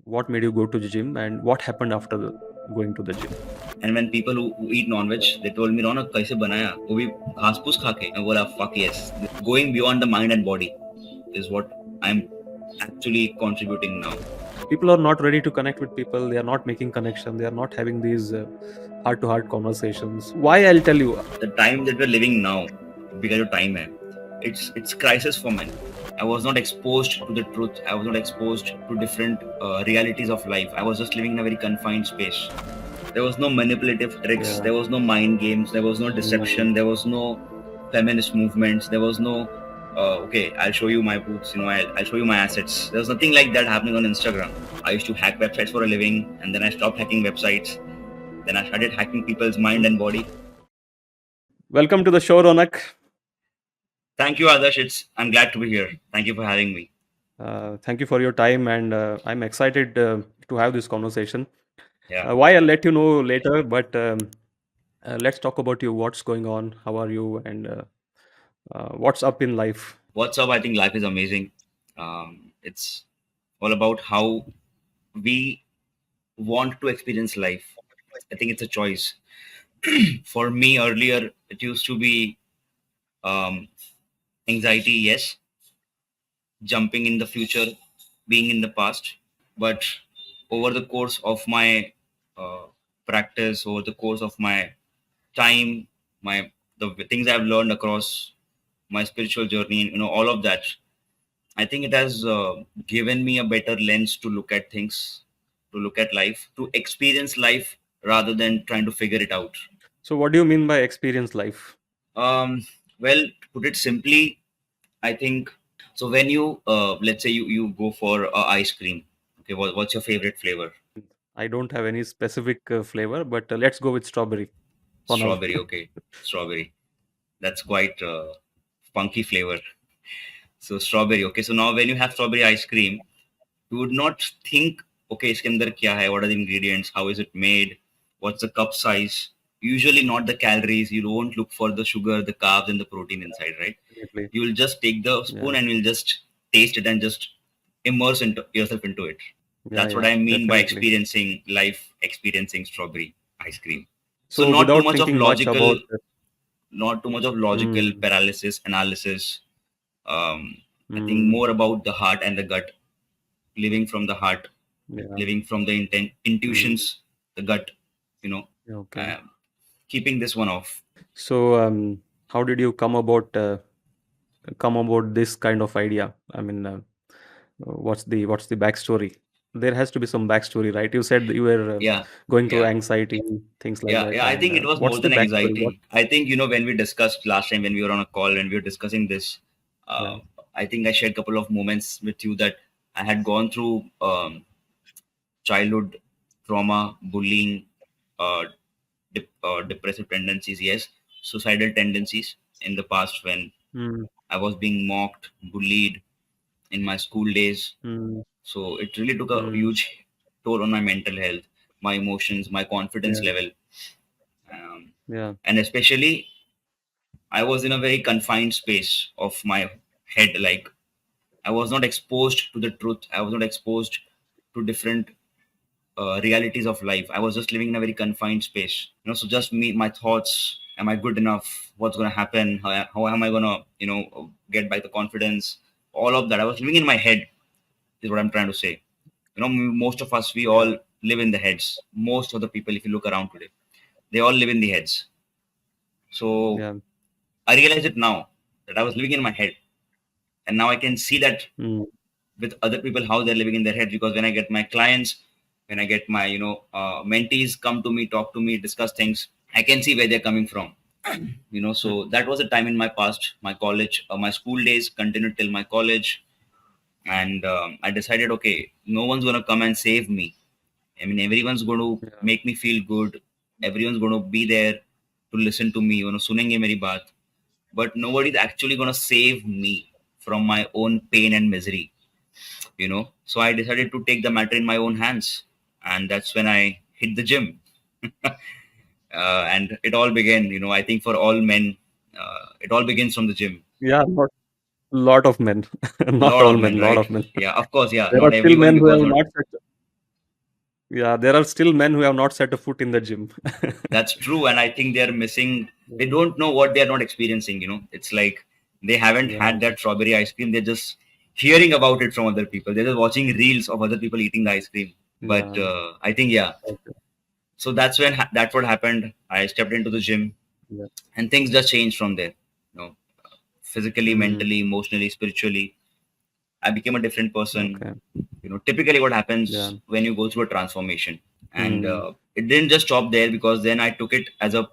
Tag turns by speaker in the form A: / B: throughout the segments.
A: what made you go to the gym, and what happened after going to the gym?
B: And when people who eat non-veg, they told me, Ronak, kaise banaya? वो भी घास फूस खा के. I बोला, fuck yes. Going beyond the mind and body is what I'm actually contributing now.
A: People are not ready to connect with people. They are not making connection. They are not having these heart-to-heart conversations. Why? I'll tell you.
B: The time that we're living now, because of time hai, it's crisis for men. I was not exposed to the truth. I was not exposed to different realities of life. I was just living in a very confined space. There was no manipulative tricks.
A: Yeah.
B: There was no mind games. There was no deception. There was no feminist movements. There was no okay, I'll show you my boots. I'll show you my assets. There was nothing like that happening on Instagram. I used to hack websites for a living, and then I stopped hacking websites. Then I started hacking people's mind and body.
A: Welcome to the show, Ronak.
B: Thank you, Adarsh. I'm glad to be here. Thank you for having me.
A: Thank you for your time, and I'm excited to have this conversation.
B: Yeah.
A: Why I'll let you know later, but let's talk about you. What's going on? How are you? And what's up in life?
B: What's up? I think life is amazing. It's all about how we want to experience life. I think it's a choice. For me, earlier, it used to be um, anxiety, yes, jumping in the future, being in the past. But over the course of my uh, practice, over the course of my time, the things I've learned across my spiritual journey, all of that, I think it has given me a better lens to look at things, to look at life, to experience life rather than trying to figure it out.
A: So, what do you mean by experience life?
B: Um, well, to put it simply, I think so. When you, let's say you go for ice cream, okay, what's your favorite flavor?
A: I don't have any specific flavor, but let's go with strawberry for now.
B: Strawberry, okay, strawberry. That's quite funky flavor. So strawberry, okay. So now when you have strawberry ice cream, you would not think, okay, iske andar kya hai? What are the ingredients? How is it made? What's the cup size? Usually not the calories. You won't look for the sugar, the carbs, and the protein inside, right?
A: Definitely.
B: You will just take the
A: Yeah.
B: spoon and you'll just taste it and just immerse yourself into it.
A: Yeah,
B: That's what
A: yeah,
B: I mean by
A: definitely.
B: experiencing life, experiencing strawberry ice cream. So
A: So,
B: not too
A: without
B: much of
A: thinking much
B: logical,
A: about
B: not too much of logical
A: mm,
B: paralysis, analysis. Um, I think
A: mm,
B: more about the heart and the gut, living from the heart,
A: yeah,
B: living from the
A: mm,
B: intuitions, the gut, you know,
A: okay.
B: uh, keeping this one off.
A: So, how did you come about this kind of idea? I mean, what's the backstory? There has to be some backstory, right? You said that you were
B: Yeah,
A: going through
B: yeah,
A: anxiety, things like
B: yeah,
A: that,
B: yeah. I
A: and
B: think it was more
A: what's the
B: than
A: backstory? What?
B: anxiety. I think, when we discussed last time when we were on a call, when we were discussing this,
A: Yeah.
B: I think I shared a couple of moments with you that I had gone through childhood trauma, bullying, uh, depressive tendencies, yes, suicidal tendencies in the past when
A: Mm,
B: I was being mocked, bullied in my school days.
A: mm,
B: So it really took a
A: mm,
B: huge toll on my mental health, my emotions, my confidence
A: yeah,
B: level. Um,
A: yeah,
B: and especially, I was in a very confined space of my head. Like, I was not exposed to the truth. I was not exposed to different realities of life. I was just living in a very confined space. So just me, my thoughts. Am I good enough? What's going to happen? How am I going to, get back the confidence? All of that. I was living in my head, is what I'm trying to say. Most of us, we
A: yeah,
B: all live in the heads. Most of the people, if you look around today, they all live in the heads. So
A: yeah.
B: I realize it now that I was living in my head. And now I can see that
A: Mm,
B: with other people how they're living in their head, because when I get my clients, when I get my mentees come to me, talk to me, discuss things, I can see where they're coming from.
A: mm,
B: So that was a time in my past, my college, my school days continued till my college. And I decided, okay, no one's going to come and save me. I mean, everyone's going to
A: yeah,
B: make me feel good. Everyone's going to be there to listen to me, sunenge meri baat. But nobody's actually going to save me from my own pain and misery. So I decided to take the matter in my own hands, and that's when I hit the gym. And it all began, I think for all men, it all begins from the gym.
A: yeah. Lot of men, not
B: Lot
A: all
B: of men,
A: men, lot
B: right?
A: of men.
B: Yeah, of course, yeah,
A: There are
B: not
A: still
B: everyone,
A: men who
B: because
A: have
B: not.
A: not. Yeah, there are still men who have not set a foot in the gym.
B: That's true, and I think they're missing. They
A: Yeah,
B: don't know what they're not experiencing. It's like they haven't
A: yeah,
B: had that strawberry ice cream. They're just hearing about it from other people. They're just watching reels of other people eating the ice cream. But
A: yeah.
B: I think, yeah.
A: Okay.
B: So that's what happened. I stepped into the gym,
A: Yeah.
B: and things just changed from there. You know, physically,
A: Mm,
B: mentally, emotionally, spiritually. I became a different person.
A: okay.
B: Typically what
A: Yeah.
B: happens when you go through a transformation, and
A: Mm,
B: it didn't just stop there, because then I took it as a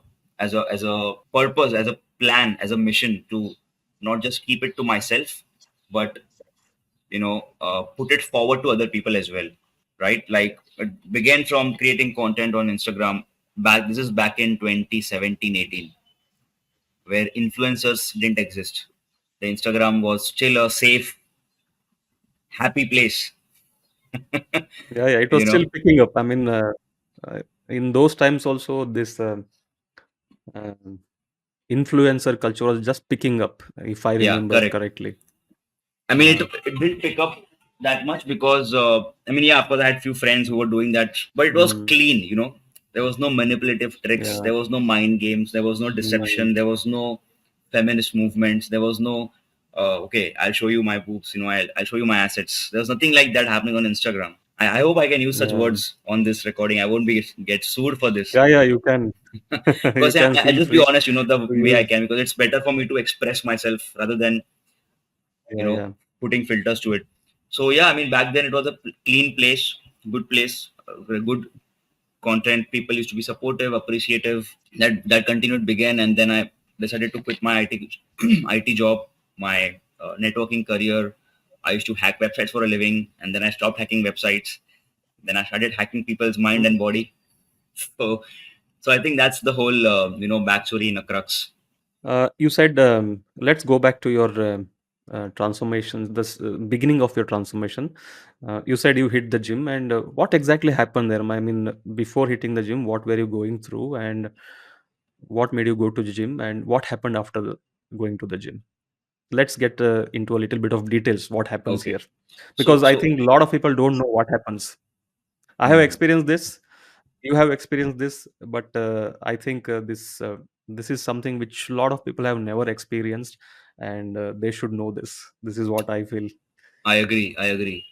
B: purpose, as a plan, as a mission to not just keep it to myself, but put it forward to other people as well, right? Like, it began from creating content on Instagram. This is back in 2017, 18, where influencers didn't exist. The Instagram was still a safe, happy place.
A: yeah, yeah. It was
B: you
A: still
B: know
A: picking up. I mean, in those times also, this um influencer culture was just picking up, if I
B: yeah,
A: remember
B: correct.
A: correctly.
B: I mean,
A: Yeah.
B: it didn't pick up that much because, I mean, yeah, of course, I had few friends who were doing that, but it was
A: Mm,
B: clean. There was no manipulative tricks,
A: yeah.
B: there was no mind games, there was no
A: Mm,
B: deception, there was no feminist movements, there was no, okay, I'll show you my boobs, I'll show you my assets. There was nothing like that happening on Instagram. I hope I can use such
A: yeah.
B: words on this recording. I won't be get sued for this.
A: Yeah, yeah. You can. You
B: Because
A: can
B: I'll
A: feel
B: just be
A: free
B: honest, the
A: to
B: way I
A: use.
B: can, because it's better for me to express myself rather than you
A: Yeah,
B: know
A: yeah.
B: putting filters to it. So yeah, I mean, back then it was a clean place, good place, good content. People used to be supportive, appreciative. That continued began, and then I decided to quit my IT job, my networking career. I used to hack websites for a living, and then I stopped hacking websites. Then I started hacking people's mind
A: Mm.
B: and body. So, so I think that's the whole backstory in a crux.
A: You said, let's go back to your transformation, this beginning of your transformation. You said you hit the gym, and what exactly happened there? I mean, before hitting the gym, what were you going through, and what made you go to the gym, and what happened after going to the gym? Let's get into a little bit of details. What happens
B: Okay,
A: here? Because
B: so
A: I
B: so
A: think a lot of people don't know what happens. I have
B: Mhm.
A: experienced this. You have experienced this, but I think this is something which a lot of people have never experienced, and they should know this. This is what I feel.
B: I agree. I agree.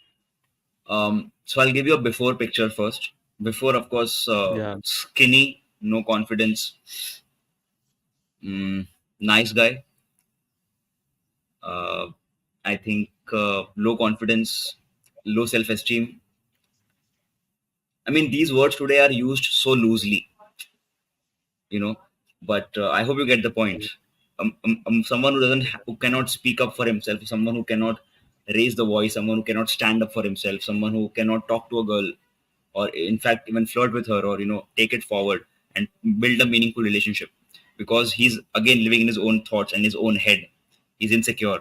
B: So I'll give you a before picture first. Before, of course,
A: Yeah,
B: skinny, no confidence, nice guy. Uh, I think low confidence, low self-esteem. I mean, these words today are used so loosely, you know. But I hope you get the point. Someone who cannot speak up for himself, someone who cannot raise the voice, someone who cannot stand up for himself, someone who cannot talk to a girl, or in fact even flirt with her, or take it forward and build a meaningful relationship, because he's again living in his own thoughts and his own head. He's insecure,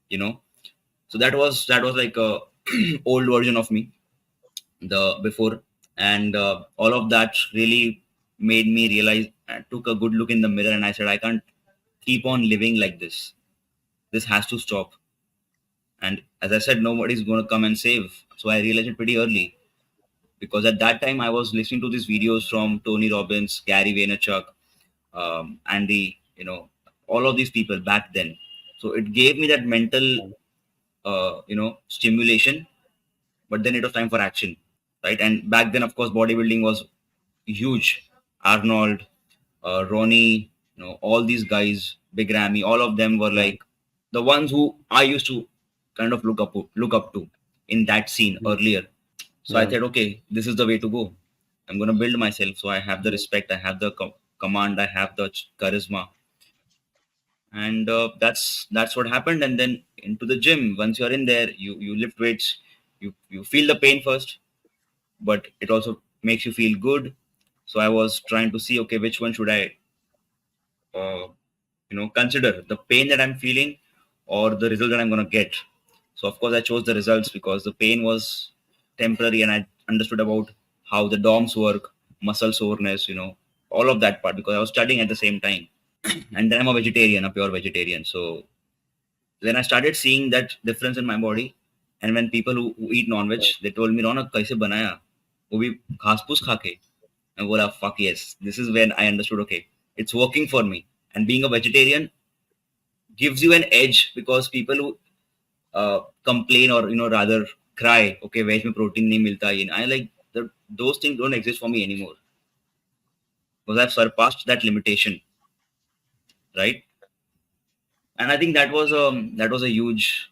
B: you know. So that was like a old version of me, the before. And all of that really made me realize. I took a good look in the mirror and I said, I can't keep on living like this has to stop. And as I said, nobody's going to come and save. So I realized it pretty early, because at that time I was listening to these videos from Tony Robbins, Gary Vaynerchuk, Andy, all of these people back then. So it gave me that mental, stimulation, but then it was time for action, right? And back then, of course, bodybuilding was huge. Arnold, Ronnie, all these guys, Big Ramy, all of them were
A: yeah,
B: like the ones who I used to kind of look up to in that scene
A: mm,
B: earlier. So I
A: yeah,
B: thought, okay, this is the way to go. I'm going to build myself. So I have the
A: yeah,
B: respect, I have the command, I have the charisma, and that's what happened. And then into the gym. Once you're in there, you lift weights. You feel the pain first, but it also makes you feel good. So I was trying to see, okay, which one should I, uh, consider, the pain that I'm feeling or the result that I'm going to get. So of course I chose the results, because the pain was temporary, and I understood about how the DOMs work, muscle soreness, all of that part, because I was studying at the same time. And then I'm a vegetarian, a pure vegetarian. So then I started seeing that difference in my body. And when people who eat non-veg,
A: yeah,
B: they told me, Ronak, kaise banaya? वो भी घास फूस खा के, मैं बोला fuck yes, this is when I understood, okay, it's working for me. And being a vegetarian gives you an edge, because people who complain, or rather cry, okay, veg में protein नहीं मिलता, ये I like those things don't exist for me anymore, because I've surpassed that limitation, right? And I think that was a huge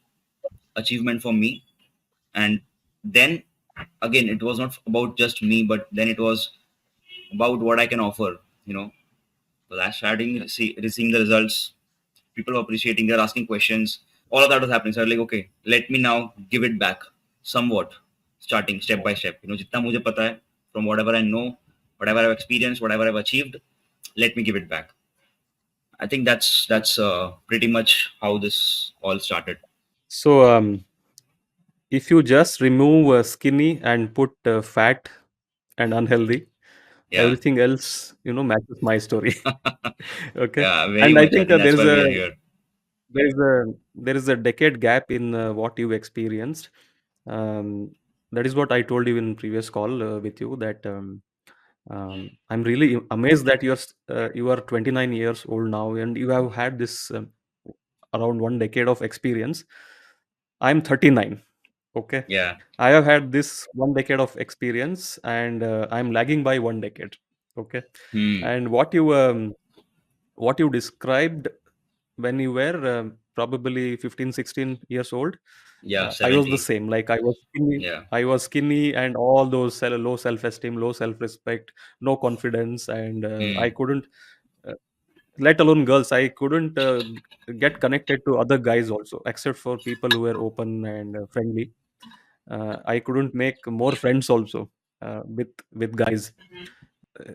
B: achievement for me. And then again, it was not about just me, but then it was about what I can offer, you know. So I starting seeing the results, people were appreciating, they're asking questions, all of that was happening. So I was like, okay, let me now give it back somewhat, starting step by step, जितना मुझे पता है, from whatever I know, whatever I've experienced, whatever I've achieved, let me give it back. I think that's pretty much how this all started.
A: So, if you just remove skinny and put fat and unhealthy,
B: Yeah.
A: everything else, matches my story. Okay,
B: Yeah, very
A: and I
B: much. I
A: think
B: think that's
A: there is
B: why
A: a
B: we are here.
A: there is a there is a decade gap in what you experienced. Um, that is what I told you in previous call with you that I'm really amazed that you are 29 years old now and you have had this around 1 decade of experience. I'm 39. Okay,
B: Yeah.
A: I have had this 1 decade of experience and I'm lagging by 1 decade. Okay,
B: Hmm.
A: and what you described when you were probably 15, 16 years old,
B: Yeah.
A: I was the
B: 17.
A: same. Like
B: Yeah.
A: I was skinny, and all those low self-esteem, low self-respect, no confidence, and I
B: Hmm.
A: couldn't, uh, let alone girls, I couldn't get connected to other guys also, except for people who were open and friendly. I couldn't make more friends also with guys.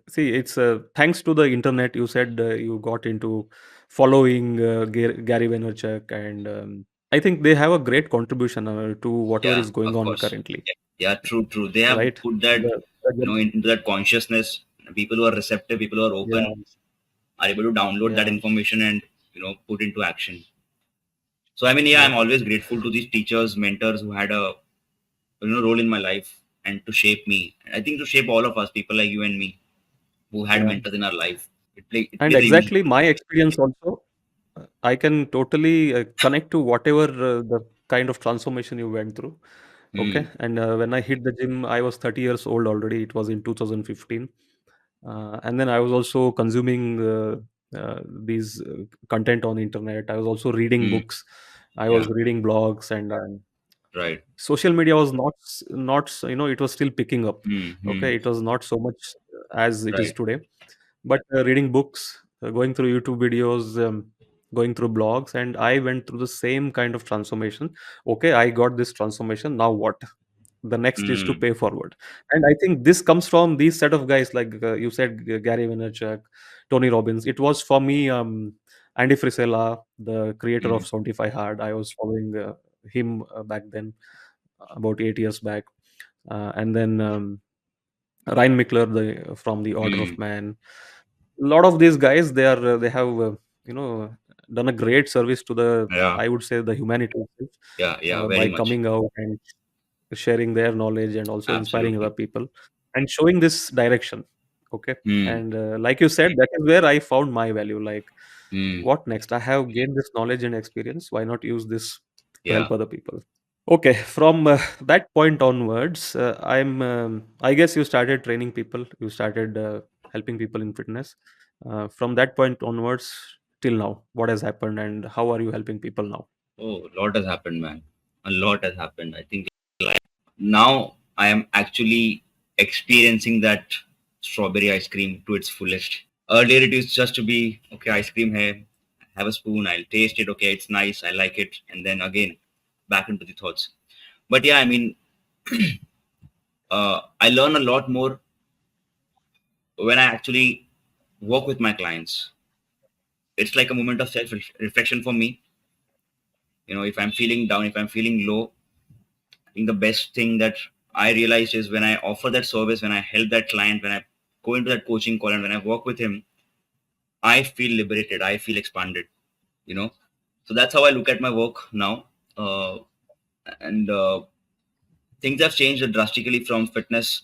A: See, it's thanks to the internet. You said you got into following Gary Vaynerchuk, and I think they have a great contribution to whatever
B: Yeah.
A: is going
B: Of
A: on
B: course.
A: currently,
B: Yeah. True. True. They have
A: right?
B: put that,
A: The
B: into that consciousness. People who are receptive, people who are
A: yeah,
B: open, are able to download that
A: yeah,
B: information and put into action. So I mean, yeah,
A: yeah,
B: I'm always grateful to these teachers, mentors who had a role in my life and to shape me. I think to shape all of us, people like you and me, who had
A: yeah.
B: mentors in our life. It
A: And
B: plays a huge
A: exactly
B: role.
A: my experience also, I can totally connect to whatever the kind of transformation you went through. Okay,
B: Hmm.
A: and when I hit the gym, I was 30 years old already. It was in 2015, and then I was also consuming these content on internet. I was also reading
B: Hmm.
A: books. I was
B: Yeah.
A: reading blogs, and
B: Right.
A: social media was it was still picking up.
B: Hmm. Hmm.
A: Okay, it was not so much as it is
B: Right.
A: today, but reading books, going through YouTube videos, going through blogs, and I went through the same kind of transformation. Okay, I got this transformation. Now what? The next is to
B: Hmm.
A: pay forward, and I think this comes from these set of guys like you said, Gary Vaynerchuk, Tony Robbins. It was for me, Andy Frisella, the creator
B: Hmm.
A: of 75 Hard. I was following him back then, about 8 years back, and then Ryan Mickler, the from the Order
B: Hmm.
A: of Man. A lot of these guys, they have you know done a great service to the,
B: Yeah.
A: I would say, the humanity itself,
B: Yeah. Yeah. Very
A: by
B: much.
A: coming out and sharing their knowledge and also inspiring other
B: Absolutely.
A: people and showing this direction. Okay,
B: Hmm.
A: and like you said, that is where I found my value. Like,
B: Hmm.
A: what next? I have gained this knowledge and experience. Why not use this to
B: Yeah.
A: help other people? Okay, from that point onwards, I guess you started training people. You started helping people in fitness. From that point onwards till now, what has happened and how are you helping people now?
B: Oh, a lot has happened, man. A lot has happened. I think now I am actually experiencing that strawberry ice cream to its fullest. Earlier, it used just to be okay, ice cream here, have a spoon, I'll taste it, okay, it's nice, I like it, and then again, back into the thoughts. But yeah, I mean, I learn a lot more when I actually work with my clients. It's like a moment of self reflection for me. If I'm feeling down, if I'm feeling low, I think the best thing that I realized is when I offer that service, when I help that client, when I go into that coaching call and when I work with him, I feel liberated, I feel expanded, you know. So that's how I look at my work now. And Things have changed drastically from fitness.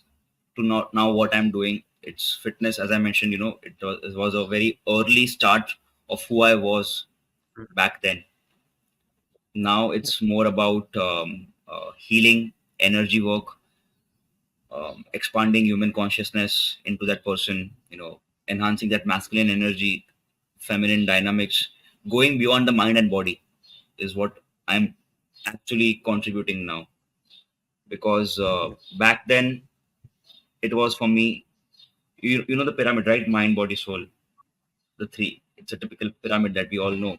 B: to now what I'm doing. It's fitness, as I mentioned. It was a very early start of who I was back then. Now it's more about healing, energy work, expanding human consciousness into that person, enhancing that masculine energy, feminine dynamics, going beyond the mind and body is what I'm actually contributing now. Because back then it was for me, you know the pyramid, right? Mind, body, soul, the three. It's a typical pyramid that we all know.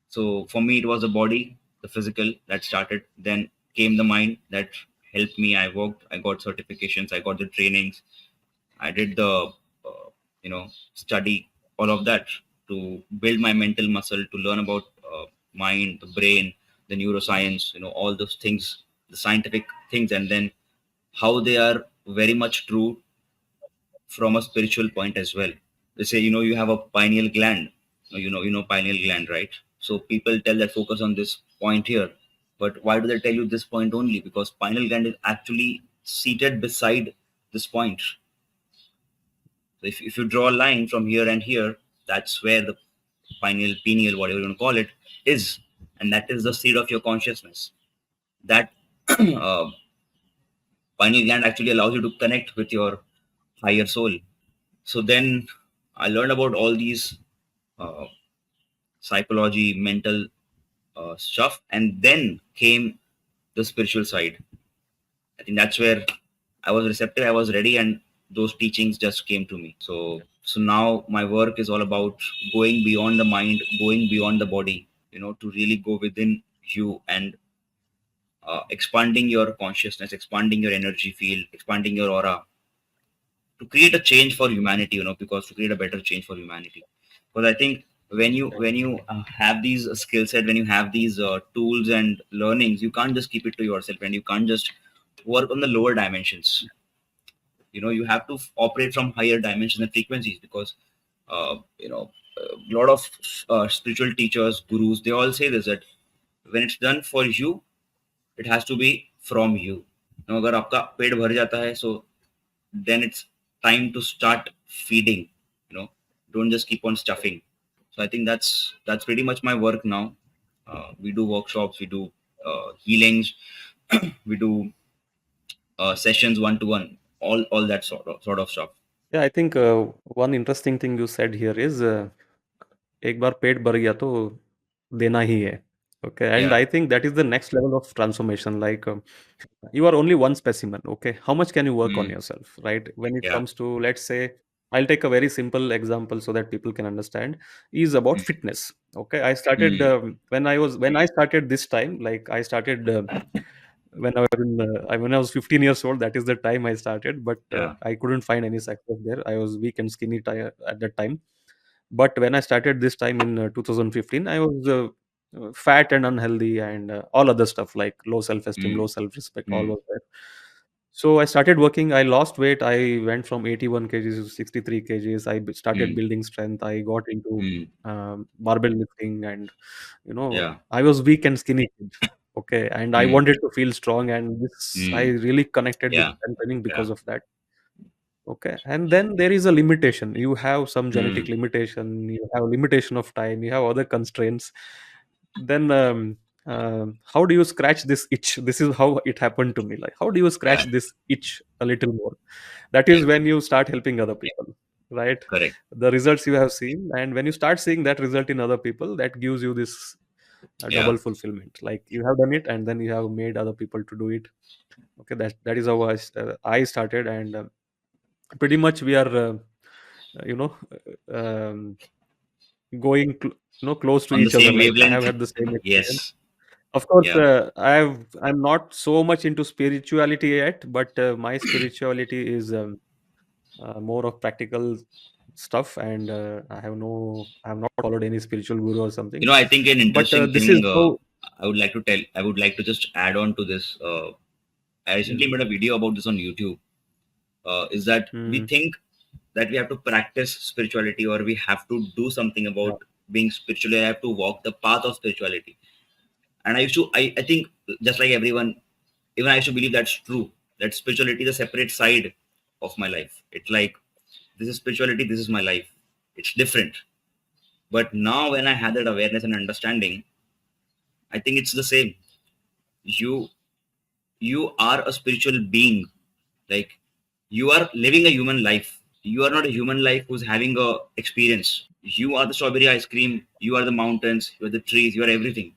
B: So for me, it was the body, the physical that started. Then came the mind that helped me. I worked, I got certifications, I got the trainings, I did the, study, all of that to build my mental muscle, to learn about mind, the brain, the neuroscience, all those things, the scientific things, and then how they are very much true from a spiritual point as well. They say, you have a pineal gland. You know pineal gland, right? So people tell that focus on this point here. But why do they tell you this point only? Because pineal gland is actually seated beside this point. So if you draw a line from here and here, that's where the pineal, whatever you want to call it, is. And that is the seat of your consciousness. That uh, pineal gland actually allows you to connect with your higher soul. So then I learned about all these uh, psychology, mental stuff, and then came the spiritual side. I think that's where I was receptive, I was ready, and those teachings just came to me. So now my work is all about going beyond the mind, going beyond the body, to really go within you and expanding your consciousness, expanding your energy field, expanding your aura, to create a change for humanity, because to create a better change for humanity. Because I think when you have these skill set, when you have these tools and learnings, you can't just keep it to yourself, and you can't just work on the lower dimensions. You have to operate from higher dimensions and frequencies, because a lot of spiritual teachers, gurus, they all say this, that when it's done for you, it has to be from you. अगर आपका पेट भर जाता है, so then it's time to start feeding. Don't just keep on stuffing. So I think that's pretty much my work now. We do workshops, we do healings, we do sessions one to one, all that sort of stuff.
A: Yeah, I think one interesting thing you said here is एक बार पेट भर गया तो देना ही है. Okay, and
B: Yeah.
A: I think that is the next level of transformation. Like you are only one specimen. Okay, how much can you work on
B: Mm.
A: yourself, right? When it
B: Yeah.
A: comes to, let's say, I'll take a very simple example so that people can understand. Is about
B: Mm.
A: fitness. Okay, I started
B: Mm.
A: when I started this time. Like I started when I was 15 years old. That is the time I started, but
B: Yeah.
A: I couldn't find any success there. I was weak and skinny at that time. But when I started this time in 2015, I was fat and unhealthy and all other stuff like low self-esteem, low
B: Mm.
A: self-respect, all
B: Mm.
A: was there. So I started working. I lost weight. I went from 81 kgs to 63 kgs. Started
B: Mm.
A: building strength. I got into
B: Mm.
A: barbell lifting, and
B: Yeah.
A: I was weak and skinny kid. Okay, and I
B: Mm.
A: wanted to feel strong, and this I
B: Mm.
A: really connected with
B: Yeah.
A: strengthening
B: Yeah.
A: because of that. Okay, and then there is a limitation. You have some genetic
B: Mm.
A: limitation, you have limitation of time, you have other constraints. Then how do you scratch this itch? This is how it happened to me. Like, how do you scratch
B: Yeah.
A: this itch a little more? That
B: Yeah.
A: is when you start helping other people, right?
B: Correct.
A: The results you have seen, and when you start seeing that result in other people, that gives you this
B: Yeah.
A: double fulfillment. Like you have done it, and then you have made other people to do it. Okay, that is how I started, and pretty much we are you know um, close to
B: On the
A: each other.
B: same
A: Like I have
B: wavelength.
A: had the same experience.
B: Yes.
A: Of course,
B: Yeah.
A: I'm not so much into spirituality yet, but my spirituality is more of practical stuff, and I have not followed any spiritual guru or something.
B: I think an
A: But
B: interesting
A: this is
B: thing,
A: how.
B: I would like to just add on to this. I recently
A: Mm,
B: made a video about this on YouTube. Is that we
A: mm,
B: think that we have to practice spirituality, or we have to do something
A: yeah,
B: about being spiritual. I have to walk the path of spirituality. And I think, just like everyone, even I used to believe that's true, that spirituality is a separate side of my life. It's like, this is spirituality, this is my life. It's different. But now when I had that awareness and understanding, I think it's the same. You you are a spiritual being. Like, you are living a human life. You are not a human life who's having a experience. You are the strawberry ice cream, you are the mountains, you are the trees, you are everything.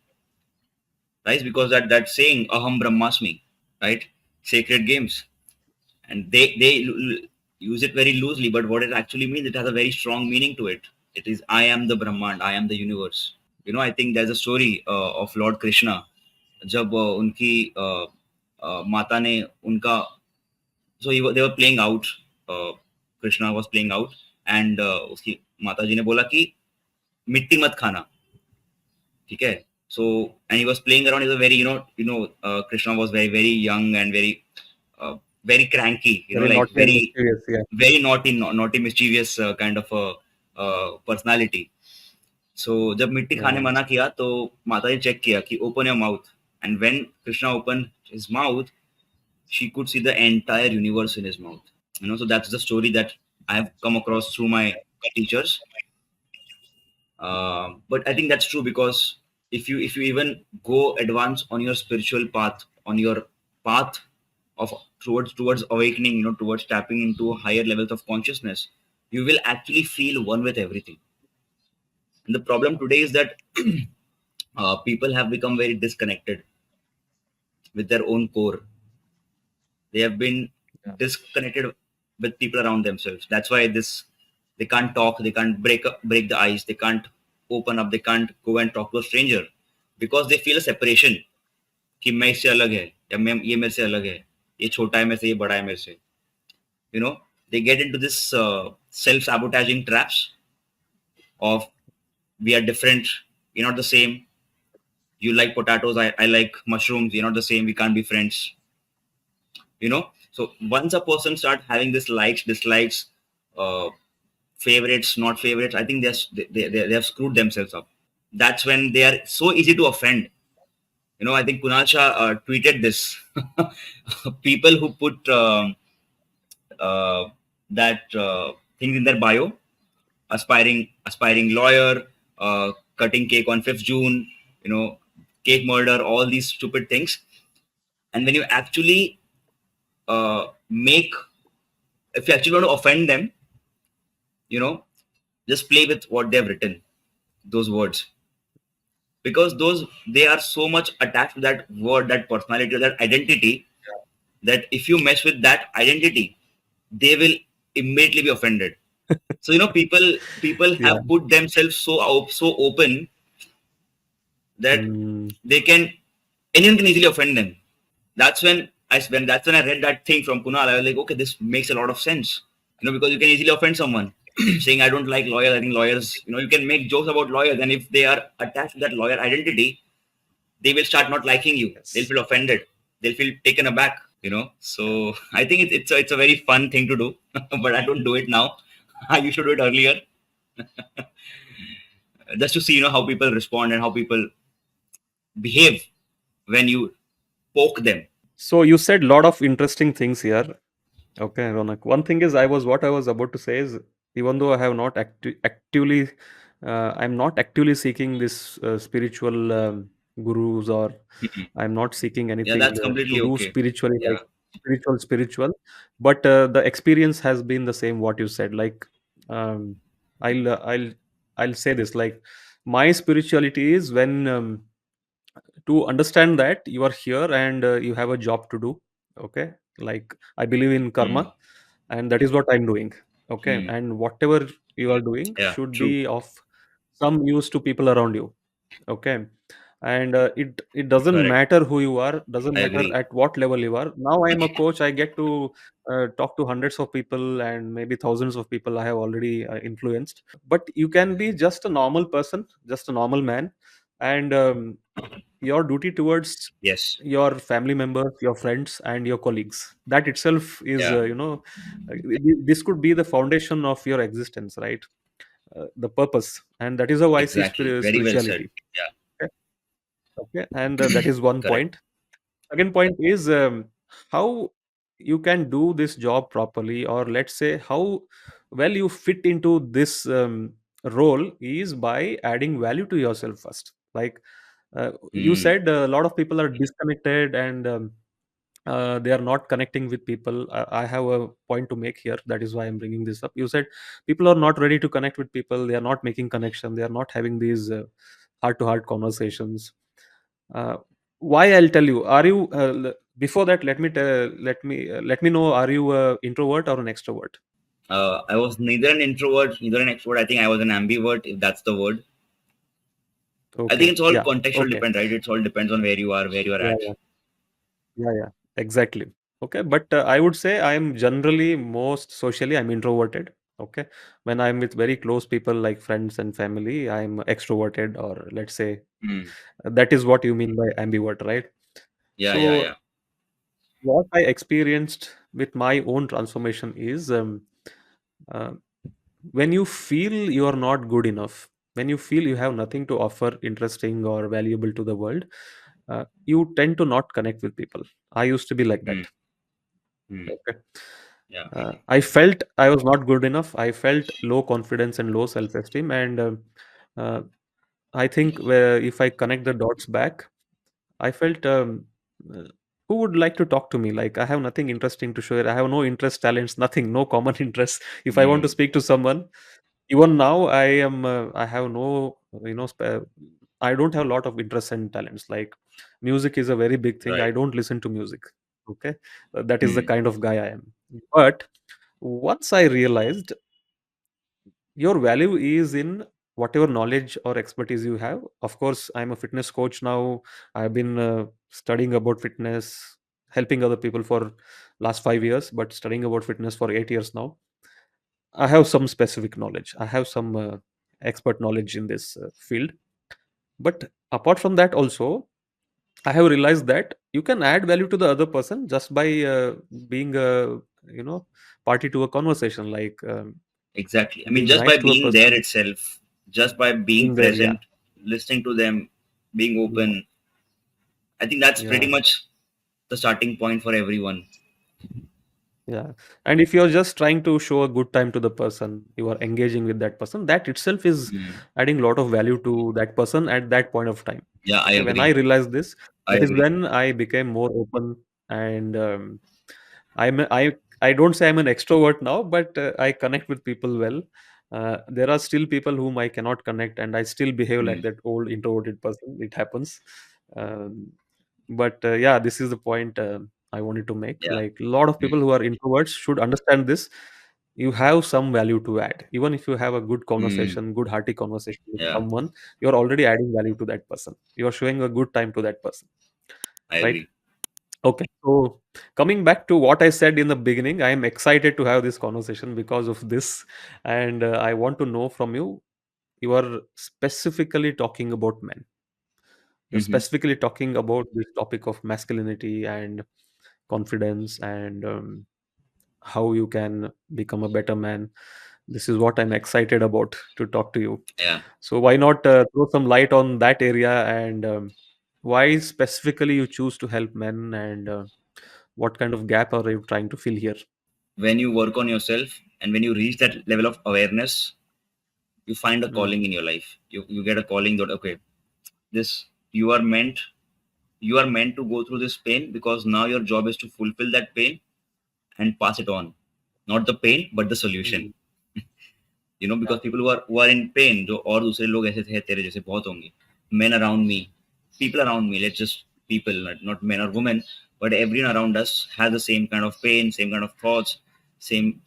B: Right? Because that saying aham brahmasmi, right? Sacred games. And they use it very loosely, but what it actually means, it has a very strong meaning to it. It is, I am the Brahmand, I am the universe. I think there's a story of Lord Krishna. जब उनकी माता ने उनका, they were playing out, uh, Krishna was playing out, and उसकी माता जी ने बोला कि मिट्टी मत खाना, ठीक है. So, and he was playing around. He was a very, Krishna was very, very young and very, very cranky.
A: Very
B: Like,
A: naughty and
B: very,
A: mysterious. Yeah.
B: very naughty, naughty, mischievous kind of a personality. So, जब मिट्टी खाने
A: Yeah.
B: मना किया तो माता ने check किया कि open your mouth, and when Krishna opened his mouth, she could see the entire universe in his mouth. So that's the story that I have come across through my teachers. But I think that's true, because if you even go advance on your spiritual path, on your path of towards awakening, towards tapping into higher levels of consciousness, you will actually feel one with everything. And the problem today is that people have become very disconnected with their own core. They have been
A: Yeah.
B: disconnected with people around themselves. That's why this, they can't talk, they can't break the ice, they can't open up, they can't go and talk to a stranger, because they feel a separation, कि मैं इससे अलग है, या मैं ये मेरे से अलग है, ये छोटा है मेरे से, ये बड़ा है मेरे से. you know they get into this self sabotaging traps of, we are different, you're not the same. You like potatoes, I like mushrooms, you're not the same, we can't be friends. So once a person start having this likes, dislikes, uh, favorites, not favorites, I think they have screwed themselves up. That's when they are so easy to offend. I think Kunal Shah tweeted this. People who put that things in their bio: aspiring lawyer, cutting cake on 5th June, you know, cake murder, all these stupid things. And when you actually make, if you actually want to offend them, you know, just play with what they have written, those words, because those, they are so much attached to that word, that personality, that identity, that if you mess with that identity, they will immediately be offended. So, people
A: Yeah.
B: have put themselves so open that
A: Mm,
B: they can, anyone can easily offend them. That's when I read that thing from Kunal. I was like, okay, this makes a lot of sense. Because you can easily offend someone saying, I don't like lawyers. I think lawyers, you can make jokes about lawyers, and if they are attached to that lawyer identity, they will start not liking you. They'll
A: yes.
B: feel offended. They'll feel taken aback. So I think it's a very fun thing to do, but I don't do it now. I used to do it earlier, just to see how people respond and how people behave when you poke them.
A: So you said a lot of interesting things here. Okay, Ronak. One thing is, what I was about to say is, even though I have not actively, I'm not actively seeking this spiritual gurus, or
B: Mhm.
A: I'm not seeking
B: Yeah,
A: anything
B: that's
A: to
B: completely
A: do
B: okay.
A: spiritually, like
B: Yeah.
A: spiritual. But the experience has been the same. What you said, like, um, I'll uh, I'll I'll say this, like, my spirituality is when, to understand that you are here and you have a job to do. Okay, like, I believe in
B: Mm.
A: karma, and that is what I'm doing. Okay,
B: Mm.
A: and whatever you are doing
B: Yeah,
A: should
B: true.
A: be of some use to people around you. Okay, and it doesn't
B: Correct.
A: matter who you are, doesn't
B: I
A: matter
B: agree.
A: at what level you are. Now I am a coach, I get to talk to hundreds of people and maybe thousands of people I have already influenced. But you can be just a normal person, just a normal man, and your duty towards
B: Yes.
A: your family members, your friends, and your colleagues. That itself is,
B: Yeah,
A: this could be the foundation of your existence, right? The purpose, and that is how I see
B: exactly. Very well said.
A: spirituality.
B: Yeah,
A: Okay, okay, and that is one
B: correct.
A: point. Second point is, how. you can do this job properly, or let's say how well you fit into this role, is by adding value to yourself first. Like you
B: Hmm.
A: said, a lot of people are disconnected, and they are not connecting with people. I have a point to make here. That is why I'm bringing this up. You said people are not ready to connect with people. They are not making connection. They are not having these heart-to-heart conversations. Uh, why? I'll tell you. Are you? Before that, let me know. Are you a introvert or an extrovert?
B: I was neither an introvert, neither an extrovert. I think I was an ambivert, if that's the word. I think
A: Okay.
B: it's all
A: Yeah.
B: contextual
A: Okay.
B: depend, right? It's all depends on where you are, where you are
A: Yeah.
B: at.
A: Yeah. Yeah. Yeah. Exactly. Okay. But I would say I'm generally most socially I'm introverted. Okay. When I'm with very close people like friends and family, I'm extroverted, or let's say
B: Hmm.
A: that is what you mean by ambivert, right?
B: Yeah, yeah,
A: So
B: yeah.
A: what I experienced with my own transformation is, uh, when you feel you are not good enough, when you feel you have nothing to offer interesting or valuable to the world, you tend to not connect with people. I used to be like
B: Hmm.
A: that.
B: Hmm.
A: Okay.
B: Yeah.
A: I felt I was not good enough. I felt low confidence and low self esteem. And uh, I think where if I connect the dots back, I felt, uh, who would like to talk to me? Like, I have nothing interesting to share. I have no interest, talents, nothing, no common interests. If I want to
B: Hmm.
A: speak to someone, even now, I have no, I don't have a lot of interests and talents. Like, music is a very big thing. I
B: Right.
A: don't listen to music. Okay. That is the
B: Hmm.
A: kind of guy I am. But once I realized your value is in whatever knowledge or expertise you have. Of course, I'm a fitness coach now. I've been studying about fitness, helping other people for last 5 years, but studying about fitness for 8 years now. I have some specific knowledge. I have some expert knowledge in this field. But apart from that also, I have realized that you can add value to the other person just by being a, you know party to a conversation, like
B: Exactly. I mean,
A: being
B: just by
A: nice to a
B: being there
A: person,
B: itself, just by being
A: being there. Yeah.
B: present, listening to them, being
A: Yeah.
B: open, I think that's pretty
A: Yeah.
B: much the starting point for everyone.
A: Yeah. And if you're just trying to show a good time to the person, you are engaging with that person, that itself is
B: Hmm.
A: adding a lot of value to that person at that point of time.
B: Yeah, I
A: Okay. When I
B: agree.
A: realized this,
B: I
A: that is
B: agree.
A: when I became more open. And I don't say I'm an extrovert now, but I connect with people well. There are still people whom I cannot connect, and I still behave like
B: Hmm.
A: that old introverted person. It happens. Um, but yeah, this is the point I wanted to make.
B: Yeah.
A: Like, a lot of people
B: Hmm.
A: who are introverts should understand this. You have some value to add. Even if you have a good
B: Hmm.
A: conversation, good hearty conversation with
B: Yeah,
A: someone, you're already adding value to that person. You're showing a good time to that person,
B: I
A: right?
B: agree.
A: Okay. So coming back to what I said in the beginning, I am excited to have this conversation because of this. And I want to know from you, you are specifically talking about men. You're
B: Hmm.
A: specifically talking about this topic of masculinity and confidence, and how you can become a better man. This is what I'm excited about to talk to you.
B: Yeah.
A: So why not throw some light on that area, and why specifically you choose to help men, and what kind of gap are you trying to fill here?
B: When you work on yourself and when you reach that level of awareness, you find a
A: Mm,
B: calling in your life. You get a calling that, okay, this you are meant, you are meant to go through this pain because now your job is to fulfill that pain and pass it on. Not the pain, but the solution.
A: mm,
B: Because
A: yeah.
B: people who are in pain, जो और दूसरे लोग ऐसे थे तेरे जैसे बहुत होंगे. Men around me, people around me, let's just people, not men or women, but everyone around us has the same kind of pain, same kind of thoughts, same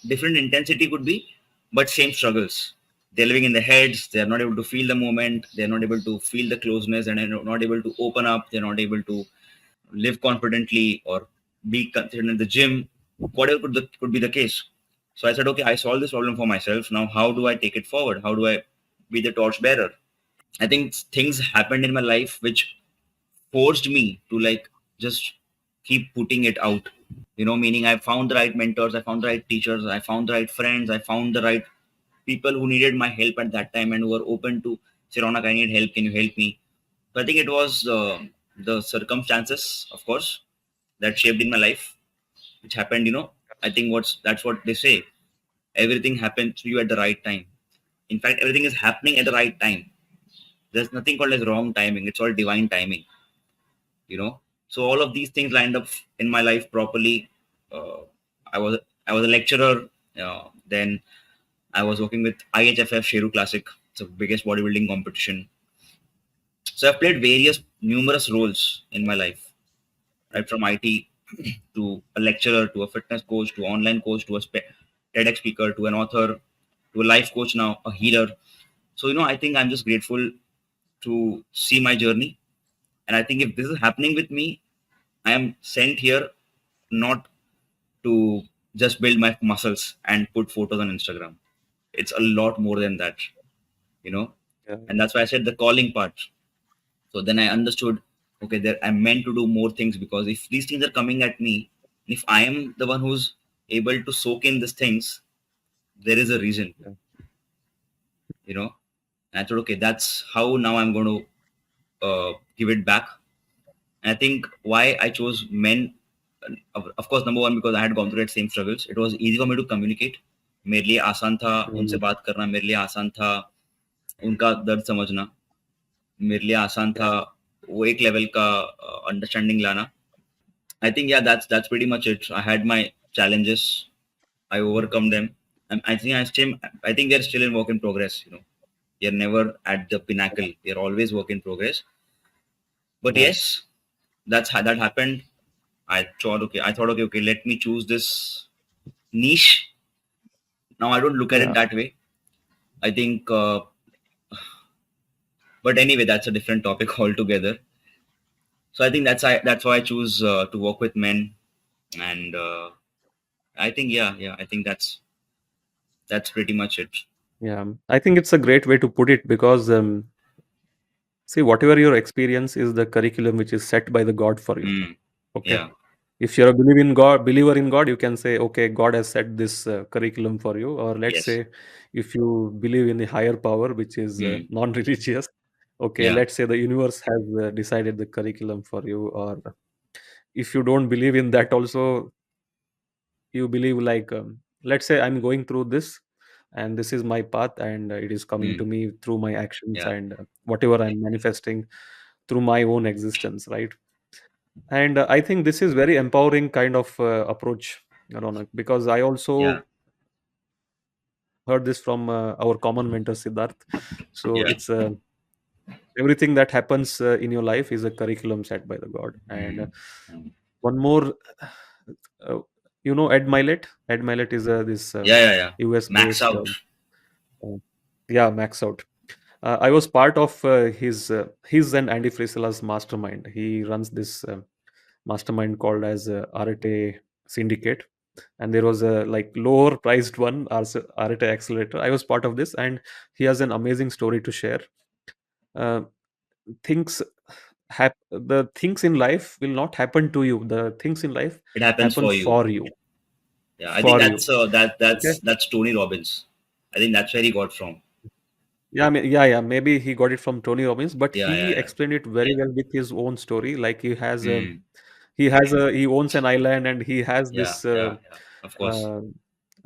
B: different intensity could be, but same struggles. They're living in their heads. They're not able to feel the moment. They're not able to feel the closeness, and they're not able to open up. They're not able to live confidently or be considered in the gym, whatever could be the case. So I said, okay, I solved this problem for myself. Now, how do I take it forward? How do I be the torch bearer? I think things happened in my life which forced me to like just keep putting it out. Meaning I found the right mentors, I found the right teachers, I found the right friends, I found the right people who needed my help at that time and who were open to say, Ronak, I need help. Can you help me? So I think it was the circumstances, of course, that shaped in my life. which happened. I think that's what they say. Everything happens to you at the right time. In fact, everything is happening at the right time. There's nothing called as wrong timing. It's all divine timing. you know so all of these things lined up in my life properly. uh, I was a lecturer. Then I was working with IHFF Sheru Classic. It's the biggest bodybuilding competition. So I've played numerous roles in my life, right from IT to a lecturer to a fitness coach to online coach to a TEDx speaker to an author to a life coach, now a healer. So I think I'm just grateful to see my journey. And I think if this is happening with me, I am sent here not to just build my muscles and put photos on Instagram. It's a lot more than that, you know.
A: Yeah,
B: And that's why I said the calling part. So then I understood, okay, there I'm meant to do more things, because if these things are coming at me, if I am the one who's able to soak in these things, there is a reason,
A: yeah,
B: you know. And I thought, okay, that's how now I'm going to give it back. And I think why I chose men, of course, number one, because I had gone through that same struggles. It was easy for me to communicate. मेरे लिए आसान था उनसे
A: mm,
B: बात करना, मेरे लिए आसान था उनका दर्द समझना, मेरे लिए आसान था
A: yeah,
B: वो एक लेवल का अंडरस्टैंडिंग लाना. I think, yeah, that's pretty much it. I had my challenges. I overcome them. I think they're still in work in progress. You're never at the pinnacle. You're always work in progress. But
A: yeah,
B: yes, that's how that happened. I thought, okay, let me choose this niche. Now I don't look at it
A: yeah,
B: that way. I think, but anyway, that's a different topic altogether. So I think that's why I choose to work with men. And I think, yeah, I think that's pretty much it.
A: yeah. I think it's a great way to put it because see, whatever your experience is the curriculum which is set by the God for you.
B: Mm,
A: Okay.
B: yeah,
A: If you're a believer in God, you can say, okay, God has set this curriculum for you. Or let's
B: yes,
A: say, if you believe in the higher power, which is
B: mm,
A: non-religious, okay,
B: yeah,
A: let's say the universe has decided the curriculum for you. Or if you don't believe in that, also you believe like, let's say I'm going through this, and this is my path, and it is coming to
B: mm,
A: me through my actions
B: yeah,
A: and whatever I'm manifesting through my own existence, right? And I think this is very empowering kind of approach, Ronak, because I
B: yeah,
A: also heard this from our common mentor Siddharth. So
B: yeah,
A: it's everything that happens in your life is a curriculum set by the God. And
B: mm, mm.
A: one more, uh, Ed Milet. Ed Milet is this
B: Yeah, yeah, yeah.
A: US
B: Max
A: based,
B: out.
A: yeah, Max Out. I was part of his and Andy Frisella's mastermind. He runs this mastermind called as Arete Syndicate, and there was a like lower priced one, Arete Accelerator. I was part of this, and he has an amazing story to share. Uh, things the things in life will not happen to you. The things in life
B: It happens
A: happen
B: for you.
A: for you,
B: Yeah, I think
A: for you.
B: that's that
A: Okay.
B: that's Tony Robbins. I think that's where he got from.
A: Yeah, yeah. Maybe he got it from Tony Robbins, but
B: Yeah,
A: he
B: yeah, yeah.
A: explained it very well with his own story. Like
B: Mm,
A: he owns an island, and he has
B: yeah,
A: this
B: yeah, yeah. Of course.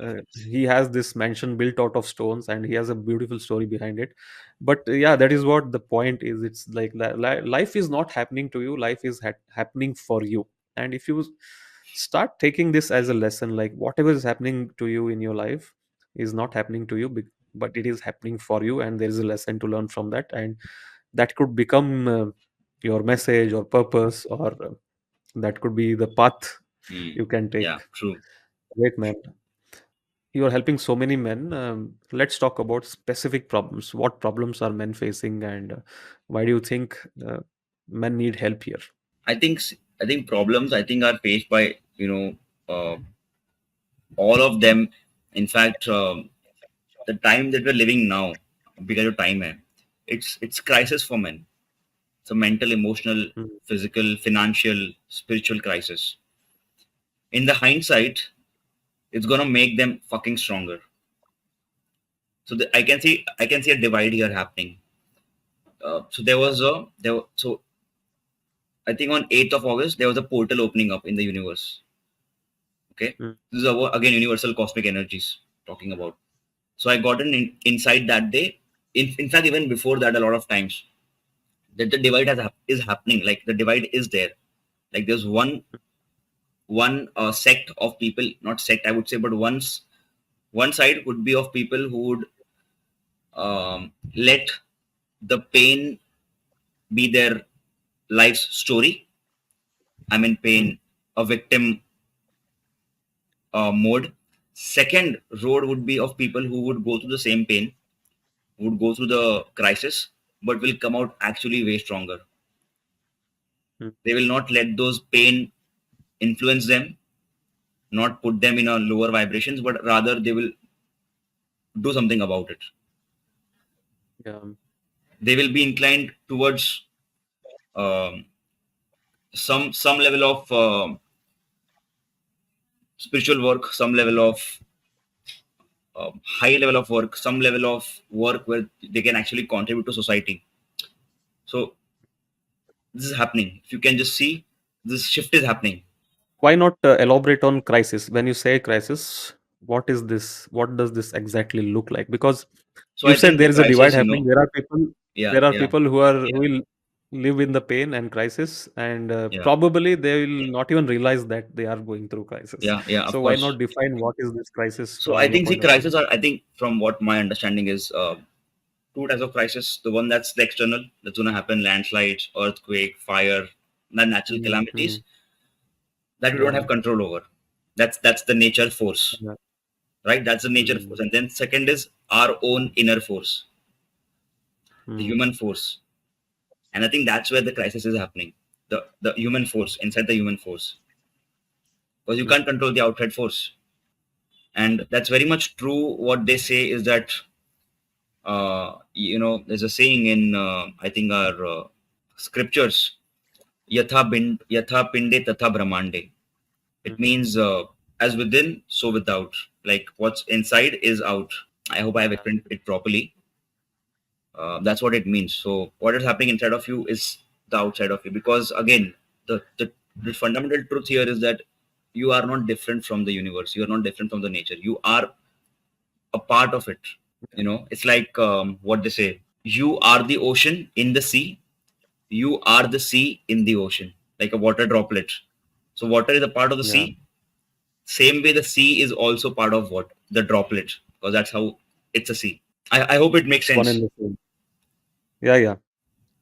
A: uh, he has this mansion built out of stones, and he has a beautiful story behind it. But yeah, that is what the point is. It's like life is not happening to you, life is happening for you. And if you start taking this as a lesson, like whatever is happening to you in your life is not happening to you, but it is happening for you, and there is a lesson to learn from that, and that could become your message or purpose, or that could be the path
B: Mm,
A: you can take.
B: yeah, true.
A: Great, man. You are helping so many men. Let's talk about specific problems. What problems are men facing, and why do you think men need help here?
B: I think problems I think are faced by all of them. In fact, the time that we're living now, because of time hai, it's crisis for men. It's a mental, emotional,
A: Mm,
B: physical, financial, spiritual crisis. In the hindsight, it's gonna make them fucking stronger. So I can see a divide here happening. So so I think on 8th of August there was a portal opening up in the universe. Okay,
A: mm,
B: this is about, again, universal cosmic energies talking about. So I got an insight that day. In fact, even before that, a lot of times that the divide is happening. Like the divide is there. Like there's one sect of people, not sect I would say, but one side would be of people who would let the pain be their life's story. I'm in
A: mm,
B: pain, a victim mode. Second road would be of people who would go through the same pain, would go through the crisis, but will come out actually way stronger.
A: mm.
B: They will not let those pain influence them, not put them in a lower vibrations, but rather they will do something about it.
A: Yeah.
B: They will be inclined towards um, some level of spiritual work, some level of high level of work, some level of work where they can actually contribute to society. So this is happening. If you can just see, this shift is happening.
A: Why not elaborate on crisis? When you say crisis, what is this? What does this exactly look like? Because
B: So
A: you
B: I
A: said
B: think
A: there
B: the
A: is a divide
B: crisis,
A: happening.
B: yeah,
A: There are
B: yeah,
A: people who will live in the pain and crisis, and
B: yeah,
A: probably they will not even realize that they are going through crisis.
B: yeah, yeah, of
A: So why
B: course.
A: not define what is this crisis
B: So
A: from
B: I
A: your
B: think, see,
A: point of view?
B: crisis are, I think from what my understanding is, two types of crisis. The one that's the external, that's going to happen, landslides, earthquake, fire, the natural
A: Mm-hmm.
B: calamities that we don't
A: Yeah.
B: have control over. That's the nature force,
A: Yeah.
B: right? That's the nature
A: Mm-hmm.
B: force. And then second is our own inner force, the human force. And I think that's where the crisis is happening. The human force, inside the human force. Because you can't control the outside force. And that's very much true. What they say is that, there's a saying in, I think, our scriptures, yatha pinde tatha brahmande. It
A: Mm-hmm.
B: means as within, so without. Like what's inside is out. I hope I have
A: Yeah.
B: explained it properly. That's what it means. So what is happening inside of you is the outside of you. Because again, the fundamental truth here is that you are not different from the universe. You are not different from the nature. You are a part of it. It's like what they say. You are the ocean in the sea. You are the sea in the ocean, like a water droplet. So water is a part of the
A: Yeah.
B: sea. Same way, the sea is also part of what the droplet, because that's how it's a sea. I hope it makes
A: It's one
B: sense.
A: and the same. Yeah. Yeah.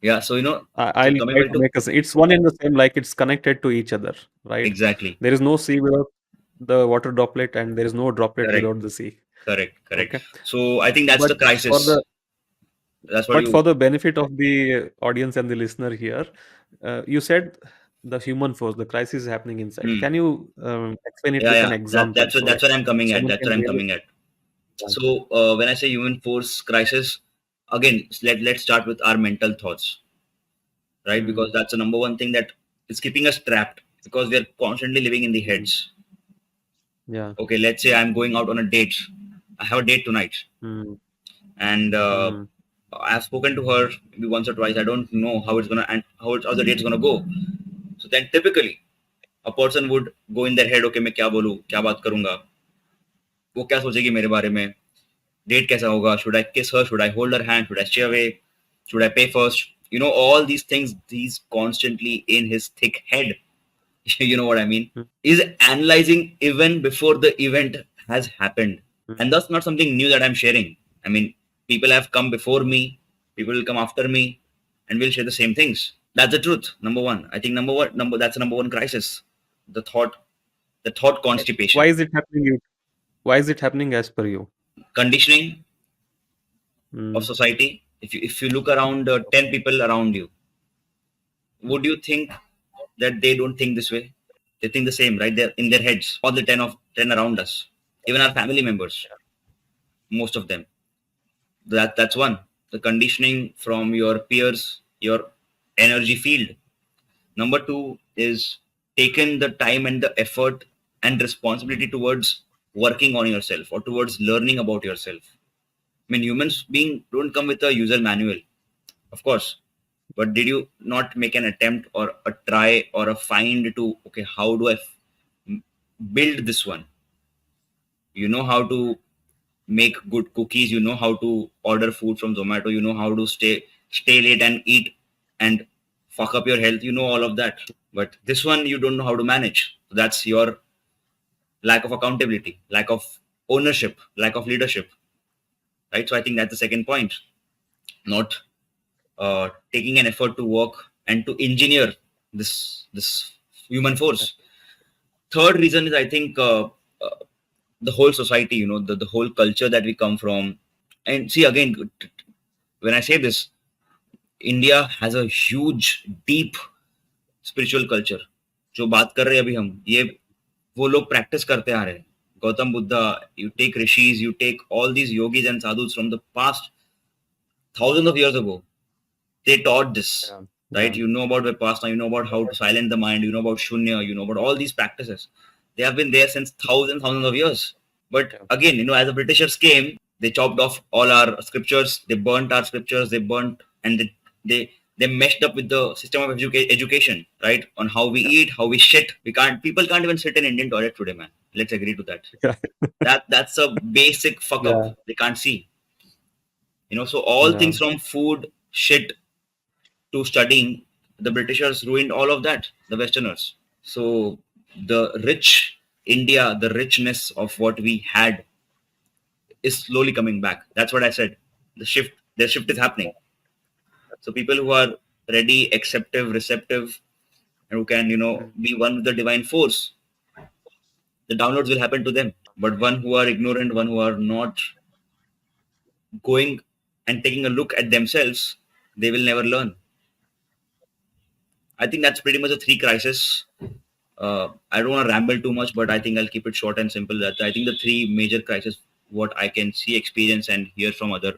B: Yeah. So so
A: I'll
B: coming
A: try
B: back
A: to
B: to,
A: make a it's one and the same, like it's connected to each other, right?
B: exactly,
A: There is no sea without the water droplet, and there is no droplet
B: correct,
A: without the sea.
B: correct.
A: Okay.
B: So I think that's
A: But
B: the
A: for
B: crisis.
A: the
B: That's what
A: but
B: you.
A: for the benefit of the audience and the listener here, you said the human force, the crisis is happening inside.
B: Hmm.
A: Can you explain it
B: Yeah,
A: with an
B: yeah.
A: example
B: That's
A: so
B: what I'm coming at.
A: someone
B: That's
A: can
B: what I'm
A: really?
B: coming at.
A: Yeah.
B: So when I say human force crisis, again, let's start with our mental thoughts, right? Because
A: Mm,
B: that's the number one thing that is keeping us trapped, because we are constantly living in the
A: mm,
B: heads.
A: yeah.
B: Okay, let's say I'm going out on a date. I have a date tonight,
A: Mm,
B: and
A: mm,
B: I've spoken to her maybe once or twice. I don't know how it's gonna and how the date's gonna go. So then, typically, a person would go in their head, okay, मैं क्या बोलूँ, क्या बात करूँगा, वो क्या सोचेगी मेरे बारे में, डेट कैसा होगा, should I kiss her, should I hold her hand, should I stay away, should I pay first, all these things, these constantly in his thick head. You know what I mean?
A: mm,
B: Is analyzing even before the event has happened.
A: mm.
B: And that's not something new that I'm sharing. I mean, people have come before me, people will come after me, and we'll share the same things. That's the truth. Number one. I think that's the number one crisis. The thought, the thought
A: Why
B: constipation.
A: is it happening? Why is it happening as per you?
B: Conditioning of
A: Mm,
B: society. If you look around 10 people around you, would you think that they don't think this way? They think the same, right? They're in their heads. All the 10 around us, even our family members, most of them. That's one. The conditioning from your peers, your energy field. Number two is taken the time and the effort and responsibility towards working on yourself or towards learning about yourself. I mean, humans being don't come with a user manual, of course, but did you not make an attempt or a try or a find to, okay, how do I build this one. You know how to make good cookies, you know how to order food from Zomato, you know how to stay late and eat and fuck up your health, you know all of that. But this one you don't know how to manage. That's your lack of accountability, lack of ownership, lack of leadership, right? So I think that's the second point. Not taking an effort to work and to engineer this human force. Third reason is, I think, the whole society, the whole culture that we come from. And see, again, when I say this, India has a huge deep spiritual culture. जो बात कर रहे हैं अभी हम, ये वो लोग प्रैक्टिस करते आ रहे हैं. Gautam Buddha, you take rishis, you take all these yogis and sadhus from the past thousands of years ago. They taught this,
A: Yeah.
B: right?
A: Yeah.
B: You know about Vipassana, you know about how to silence the mind, you know about Shunya, you know about all these practices. They have been there since thousands of years. But
A: Yeah.
B: again, as the Britishers came, they chopped off all our scriptures, they burnt our scriptures, they burnt, and they meshed up with the system of education, right? On how we
A: Yeah.
B: eat, how we shit. People can't even sit in Indian toilet today, man. Let's agree to that.
A: Yeah.
B: That's a basic fuck up.
A: Yeah.
B: They can't see. So all
A: Yeah.
B: things from food, shit, to studying, the Britishers ruined all of that, the Westerners. So the rich India, the richness of what we had is slowly coming back. That's what I said. The shift is happening. So people who are ready, acceptive, receptive, and who can,
A: Mm.
B: be one with the divine force, the downloads will happen to them. But one who are ignorant, one who are not going and taking a look at themselves, they will never learn. I think that's pretty much the three crises. I don't want to ramble too much, but I think I'll keep it short and simple. That I think the three major crises, what I can see, experience, and hear from other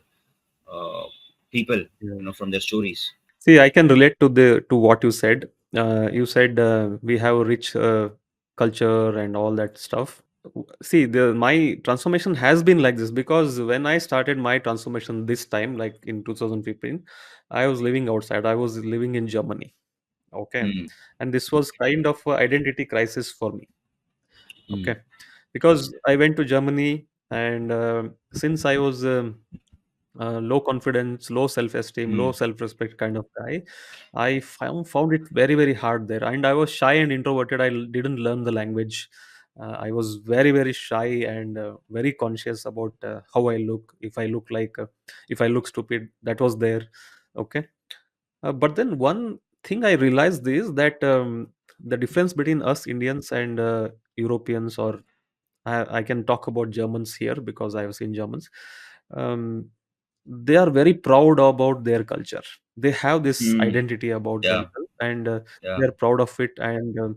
B: uh, people,
A: Yeah.
B: from their stories.
A: See, I can relate to what you said. You said we have a rich culture and all that stuff. See, the my transformation has been like this because when I started my transformation this time, like in 2015, I was living outside. I was living in Germany. Okay,
B: Mm,
A: and this was kind of a identity crisis for me.
B: mm,
A: Okay, because I went to Germany, and since I was low confidence, low self esteem, low
B: mm,
A: self respect kind of guy, I found it very, very hard there. And I was shy and introverted. Didn't learn the language. I was very, very shy and very conscious about how I look. If I look stupid, that was there. Okay. But then one thing I realized is that the difference between us Indians and Europeans, or I can talk about Germans here because I have seen Germans. Um, they are very proud about their culture. They have this
B: mm.
A: identity about
B: Yeah,
A: themselves, and
B: yeah,
A: they are proud of it, and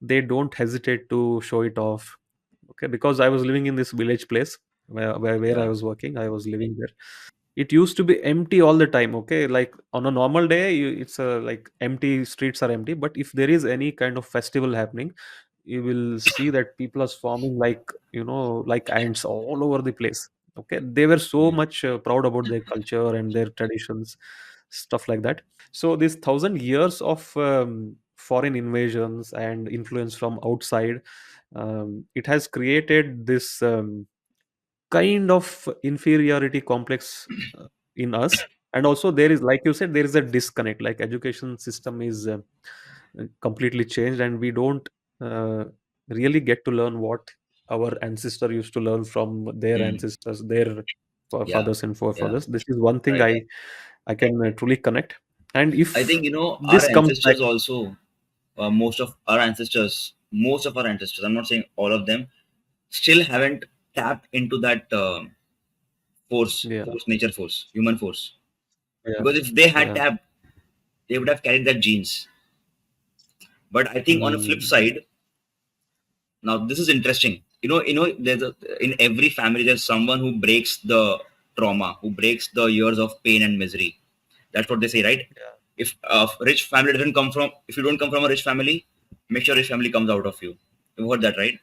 A: they don't hesitate to show it off. Okay, because I was living in this village place where I
B: yeah.
A: was working. I was living there. It used to be empty all the time. Okay, like on a normal day, it's like empty streets are empty. But if there is any kind of festival happening, you will see that people are swarming like like ants all over the place. Okay, they were so
B: Mm,
A: much proud about their culture and their traditions, stuff like that. So these 1,000 years of foreign invasions and influence from outside, it has created this kind of inferiority complex in us. And also there is, like you said, there is a disconnect. Like education system is completely changed, and we don't uh, really get to learn what our ancestor used to learn from their
B: mm.
A: ancestors, their
B: Yeah,
A: fathers and
B: yeah.
A: forefathers. This is one thing
B: Right.
A: I can truly connect. And
B: I
A: if
B: think, our
A: this comes back,
B: ancestors also, most of our ancestors, I'm not saying all of them, still haven't tapped into that
A: yeah,
B: nature force, human force.
A: yeah,
B: Because if they had
A: yeah,
B: tapped, they would have carried that genes. But I think on a flip
A: mm,
B: side, now this is interesting. In every family there's someone who breaks the trauma, who breaks the years of pain and misery. That's what they say, right?
A: yeah,
B: If if you don't come from a rich family, make sure rich family comes out of you. You've heard that, right?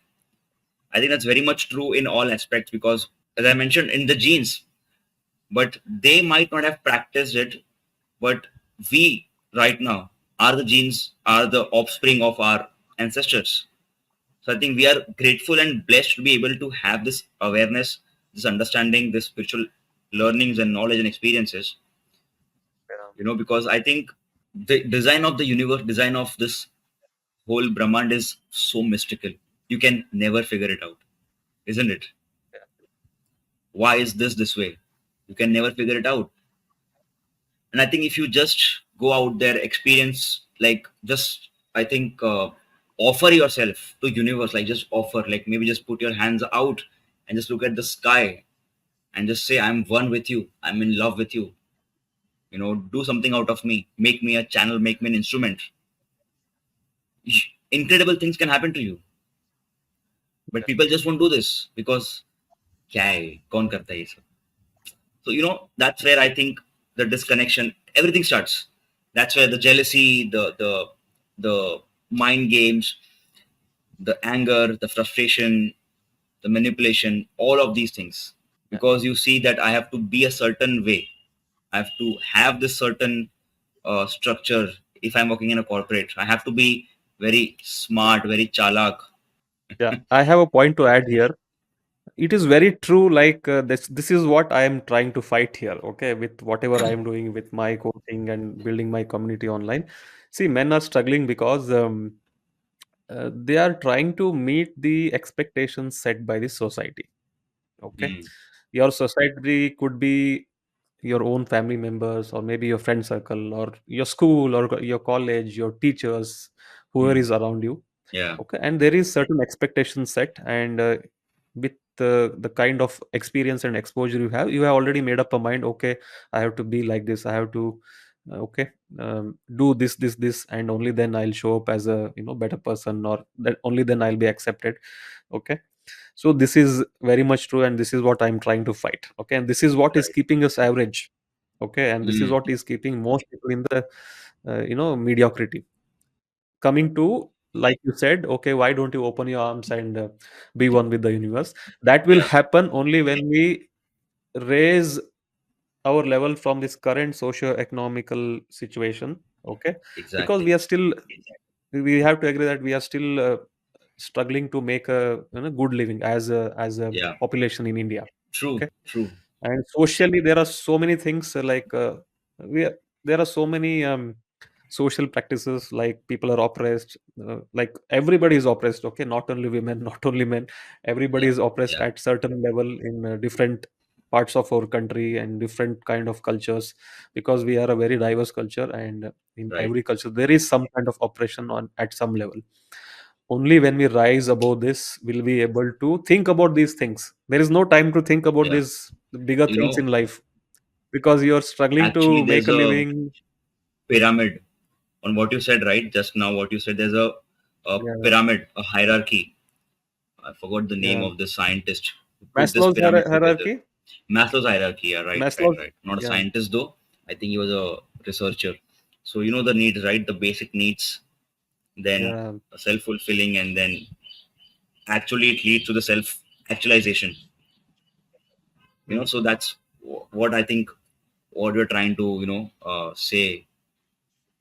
B: I think that's very much true in all aspects because, as I mentioned, in the genes, but they might not have practiced it. But we right now are the offspring of our ancestors. So I think we are grateful and blessed to be able to have this awareness, this understanding, this spiritual learnings and knowledge and experiences.
A: Yeah.
B: Because I think the design of the universe, design of this whole Brahmand is so mystical. You can never figure it out, isn't it?
A: Yeah.
B: Why is this way? You can never figure it out. And I think if you just go out there, experience, like, just, I think, offer yourself to universe, like just offer, like maybe just put your hands out and just look at the sky and just say, I'm one with you, I'm in love with you. Do something out of me, make me a channel, make me an instrument. Incredible things can happen to you, but
A: Yeah.
B: people just won't do this because क्या है कौन करता है ये सब. So that's where I think the disconnection, everything starts. That's where the jealousy, the mind games, the anger, the frustration, the manipulation, all of these things.
A: Yeah.
B: Because you see that I have to be a certain way, I have to have this certain structure. If I'm working in a corporate, I have to be very smart, very chalak.
A: Yeah. I have a point to add here. It is very true. Like this is what I am trying to fight here. Okay, with whatever I am doing with my coaching and building my community online. See, men are struggling because they are trying to meet the expectations set by the society. Okay,
B: Hmm.
A: your society could be your own family members, or maybe your friend circle, or your school, or your college, your teachers, whoever
B: Hmm.
A: is around you.
B: Yeah.
A: Okay, and there is certain expectation set, and with the kind of experience and exposure you have already made up a mind. Okay, I have to be like this. I have to okay, do this, and only then I'll show up as a better person, or that only then I'll be accepted. Okay, so this is very much true, and this is what I'm trying to fight. Okay, and this is what is
B: Right.
A: keeping us average. Okay, and this is
B: Hmm.
A: what is keeping most people in the mediocrity. Coming to, like you said, okay, why don't you open your arms and be one with the universe? That will
B: Yeah.
A: happen only when we raise our level from this current socio-economical situation. Okay, because
B: Exactly.
A: we have to agree that we are still struggling to make a good living as a
B: Yeah.
A: population in India.
B: True.
A: Okay,
B: True.
A: and socially there are so many things we are, there are so many social practices, like people are oppressed, like everybody is oppressed. Okay, not only women, not only men, everybody
B: Yeah.
A: is oppressed
B: Yeah.
A: at certain level in different parts of our country and different kind of cultures, because we are a very diverse culture, and in
B: Right.
A: every culture there is some kind of oppression on at some level. Only when we rise above this will we able to think about these things. There is no time to think about
B: Yeah.
A: these bigger
B: You
A: things
B: know,
A: in life, because you're struggling
B: actually,
A: to make
B: there's
A: a
B: a
A: living.
B: pyramid on what you said, right? Just now, what you said, there's a
A: Yeah,
B: pyramid, a hierarchy. I forgot the name
A: yeah.
B: of the scientist who put this
A: Maslow's
B: pyramid together.
A: hierarchy.
B: Maslow's hierarchy. Yeah, right, right,
A: Maslow's.
B: right. Not a
A: Yeah,
B: scientist, though. I think he was a researcher. So, the needs, right? The basic needs, then
A: yeah.
B: self fulfilling, and then actually it leads to the self actualization.
A: Mm,
B: So that's what I think, what we're trying to say,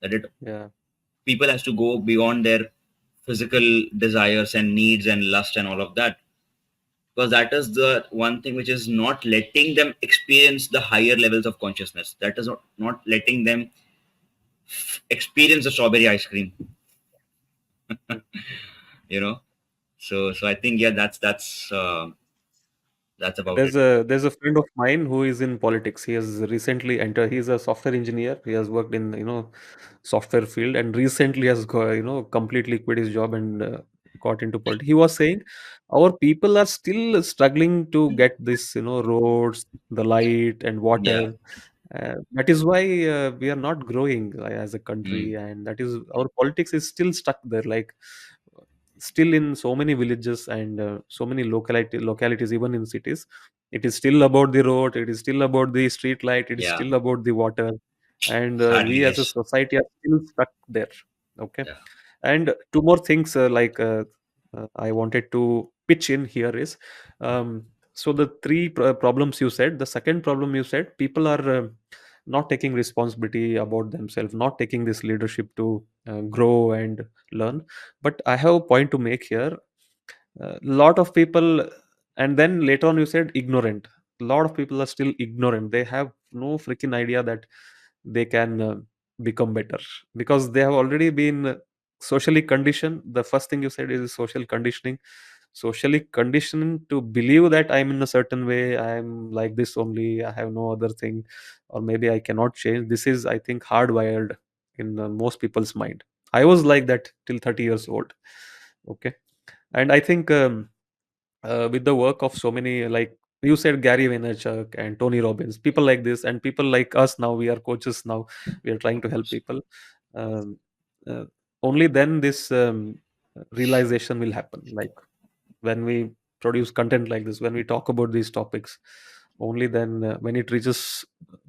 B: that it
A: yeah,
B: people has to go beyond their physical desires and needs and lust and all of that, because that is the one thing which is not letting them experience the higher levels of consciousness, that is not letting them experience the strawberry ice cream.
A: mm.
B: you know so I think, yeah, that's about it.
A: There's a friend of mine who is in politics. He has recently entered. He's a software engineer. He has worked in software field, and recently has completely quit his job and got into politics. He was saying our people are still struggling to get this roads, the light and
B: Yeah.
A: water. That is why we are not growing as a
B: Mm.
A: country, and that is our politics is still stuck there. Like still in so many villages and so many localities, even in cities, it is still about the road. It is still about the street light. It is
B: Yeah.
A: still about the water, and
B: Sadly,
A: we as a
B: yes.
A: society are still stuck there. Okay,
B: Yeah.
A: and two more things I wanted to pitch in here is so the three problems you said. The second problem you said, people are not taking responsibility about themselves, not taking this leadership to grow and learn. But I have a point to make here. Lot of people, and then later on you said ignorant. A lot of people are still ignorant. They have no freaking idea that they can become better, because they have already been socially conditioned. The first thing you said is social conditioning. Socially conditioned to believe that I'm in a certain way, I'm like this only, I have no other thing, or maybe I cannot change. This is, I think, hardwired in most people's mind. I was like that till 30 years old. Okay. And I think with the work of so many, like you said, Gary Vaynerchuk and Tony Robbins, people like this, and people like us now, we are coaches now, we are trying to help people. Um, uh, Only then this realization will happen. Like when we produce content like this, when we talk about these topics, only then, when it reaches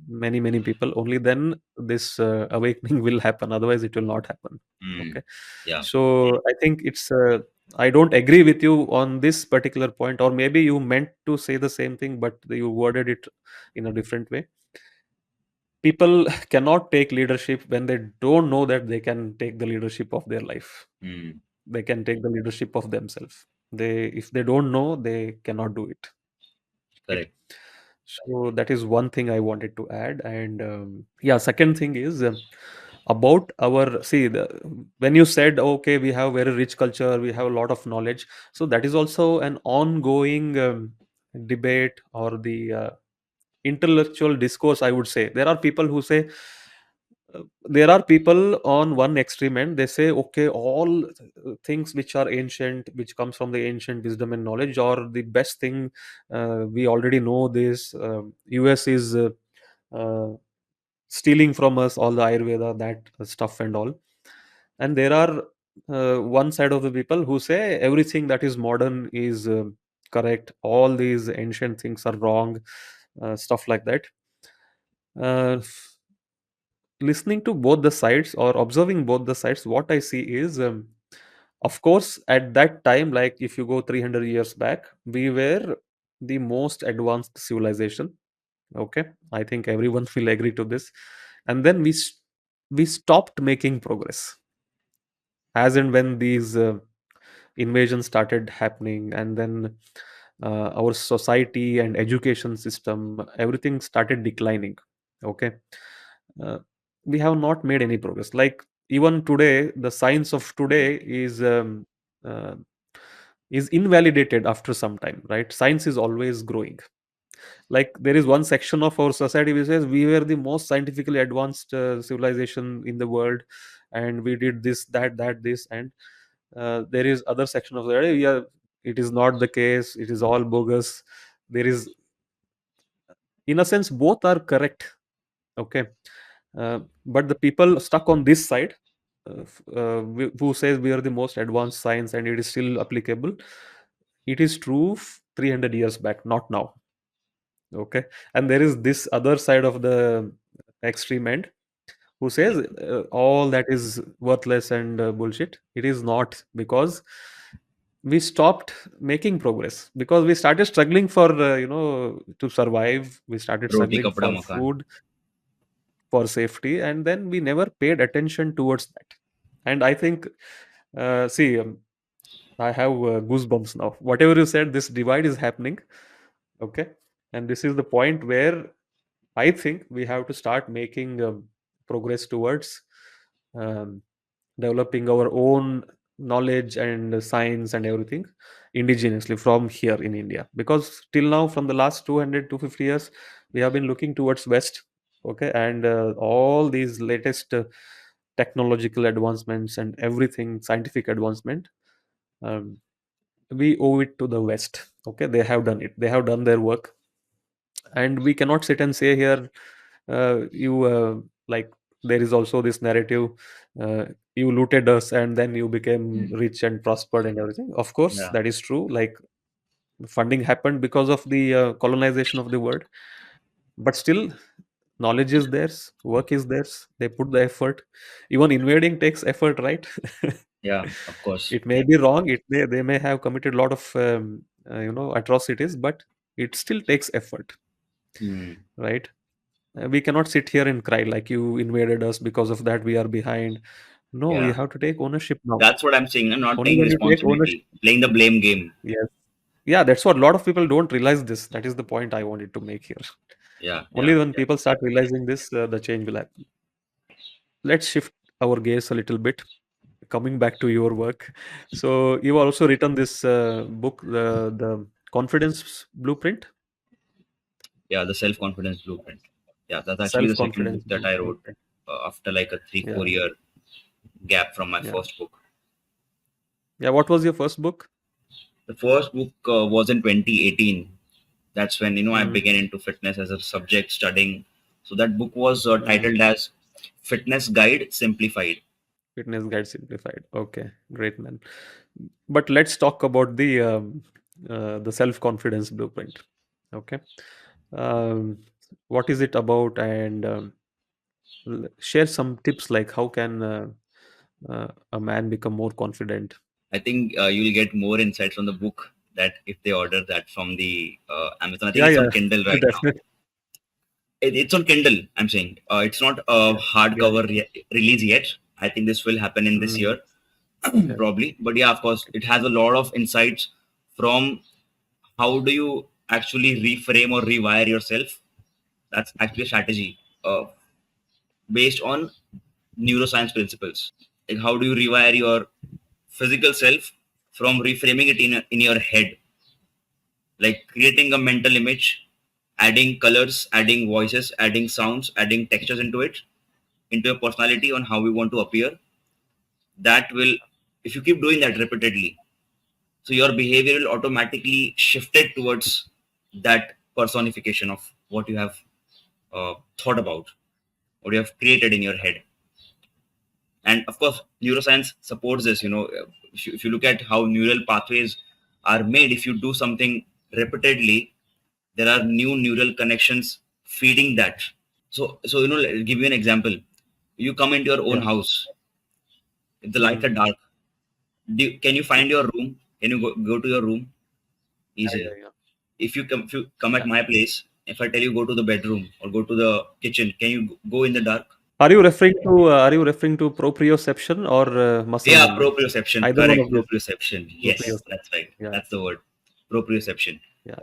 A: many people, only then this awakening will happen. Otherwise, it will not happen.
B: Mm.
A: Okay.
B: Yeah.
A: So I think it's I don't agree with you on this particular point, or maybe you meant to say the same thing, but you worded it in a different way. People cannot take leadership when they don't know that they can take the leadership of their life.
B: Mm.
A: They can take the leadership of themselves. They, if they don't know, they cannot do it. Right.
B: Correct.
A: So that is one thing I wanted to add. And yeah, second thing is about our, see, when you said, okay, we have very rich culture, we have a lot of knowledge. So that is also an ongoing debate, or the intellectual discourse, I would say. There are people who say, there are people on one extreme end, they say, okay, all things which are ancient, which comes from the ancient wisdom and knowledge, or the best thing, we already know this, US is uh, stealing from us all the Ayurveda, that stuff and all. And there are one side of the people who say everything that is modern is correct, all these ancient things are wrong, stuff like that. uh, Listening to both the sides, or observing both the sides, what I see is, of course, at that time, like if you go 300 years back, we were the most advanced civilization. Okay, I think everyone will agree to this. And then we stopped making progress, as and when these invasions started happening, and then our society and education system, everything started declining. Okay. uh, we have not made any progress. Like even today, the science of today uh, is invalidated after some time, right? Science is always growing. Like there is one section of our society which says we were the most scientifically advanced civilization in the world, and we did this, that, this, and there is other section of the area, yeah, it is not the case, it is all bogus. There is, in a sense, both are correct. Okay. But the people stuck on this side, who says we are the most advanced science and it is still applicable, it is true 300 years back, not now. Okay. And there is this other side of the extreme end, who says all that is worthless and bullshit. It is not, because we stopped making progress, because we started struggling for to survive. We started
B: Roti
A: struggling
B: kapda
A: for
B: makan.
A: food, for safety, and then we never paid attention towards that. And I think, see, I have goosebumps now. Whatever you said, this divide is happening. Okay. And this is the point where I think we have to start making progress towards um, developing our own knowledge and science and everything indigenously from here in India. Because till now, from the last 200 to 50 years, we have been looking towards West. Okay. And all these latest technological advancements and everything, scientific advancement, um, we owe it to the West. Okay. They have done it, they have done their work. And we cannot sit and say here, you like, there is also this narrative, uh, you looted us and then you became
B: Mm.
A: rich and prospered and everything. Of course
B: Yeah.
A: that is true. Like funding happened because of the colonization of the world, but still knowledge is theirs, work is theirs, they put the effort. Even invading takes effort, right?
B: Yeah. Of course.
A: It may be wrong, they may have committed a lot of atrocities, but it still takes effort,
B: Mm.
A: right? We cannot sit here and cry like you invaded us, because of that we are behind. No, we
B: Yeah,
A: have to take ownership now.
B: that's what I'm saying. I'm not
A: Only
B: taking
A: when you take ownership.
B: responsibility, playing the blame game.
A: Yes. Yeah, that's what a lot of people don't realize this. That is the point I wanted to make here.
B: Yeah,
A: Only
B: yeah,
A: when people start realizing this, the change will happen. Let's shift our gaze a little bit. Coming back to your work. So you've also written this book, the Confidence Blueprint,
B: yeah. The self confidence blueprint. Yeah, that's actually
A: Self
B: the second book
A: Confidence
B: that I wrote
A: Blueprint.
B: after like a three
A: Yeah,
B: four year gap from my
A: yeah,
B: first book.
A: yeah. What was your first book?
B: The first book was in 2018. That's when I
A: Mm,
B: began into fitness as a subject studying. So that book was
A: mm.
B: titled as Fitness Guide Simplified.
A: Fitness Guide Simplified. Okay, great man. But let's talk about the Self Confidence Blueprint. Okay, um, what is it about, and share some tips like how can a man become more confident.
B: I think you'll get more insights from the book that if they order that from the Amazon. I think
A: Yeah,
B: it's
A: yeah,
B: on Kindle right now.
A: definitely.
B: It's on Kindle. I'm saying it's not a
A: Yeah, yeah,
B: hardcover release yet. I think this will happen in this
A: mm,
B: year,
A: yeah,
B: probably. But yeah, of course, it has a lot of insights from how do you actually reframe or rewire yourself. That's actually a strategy based on neuroscience principles. Like how do you rewire your physical self from reframing it in your head, like creating a mental image, adding colors, adding voices, adding sounds, adding textures into it, into your personality on how we want to appear. That will, if you keep doing that repeatedly, so your behavior will automatically shift it towards that personification of what you have thought about, what you have created in your head. And of course neuroscience supports this. If you look at how neural pathways are made, if you do something repeatedly, there are new neural connections feeding that. So I'll give you an example. You come into your own
A: yeah,
B: house. If the lights
A: mm,
B: are dark, can you find your room? Can you go to your room
A: yeah,
B: easily?
A: yeah, yeah,
B: If you come at
A: yeah.
B: my place, if I tell you go to the bedroom or go to the kitchen, can you go in the dark?
A: Are you referring to proprioception or muscle
B: Yeah,
A: memory?
B: proprioception.
A: Either one
B: Correct.
A: of these.
B: Proprioception. Yes,
A: Proprioception.
B: that's right.
A: Yeah,
B: That's the word. Proprioception.
A: yeah,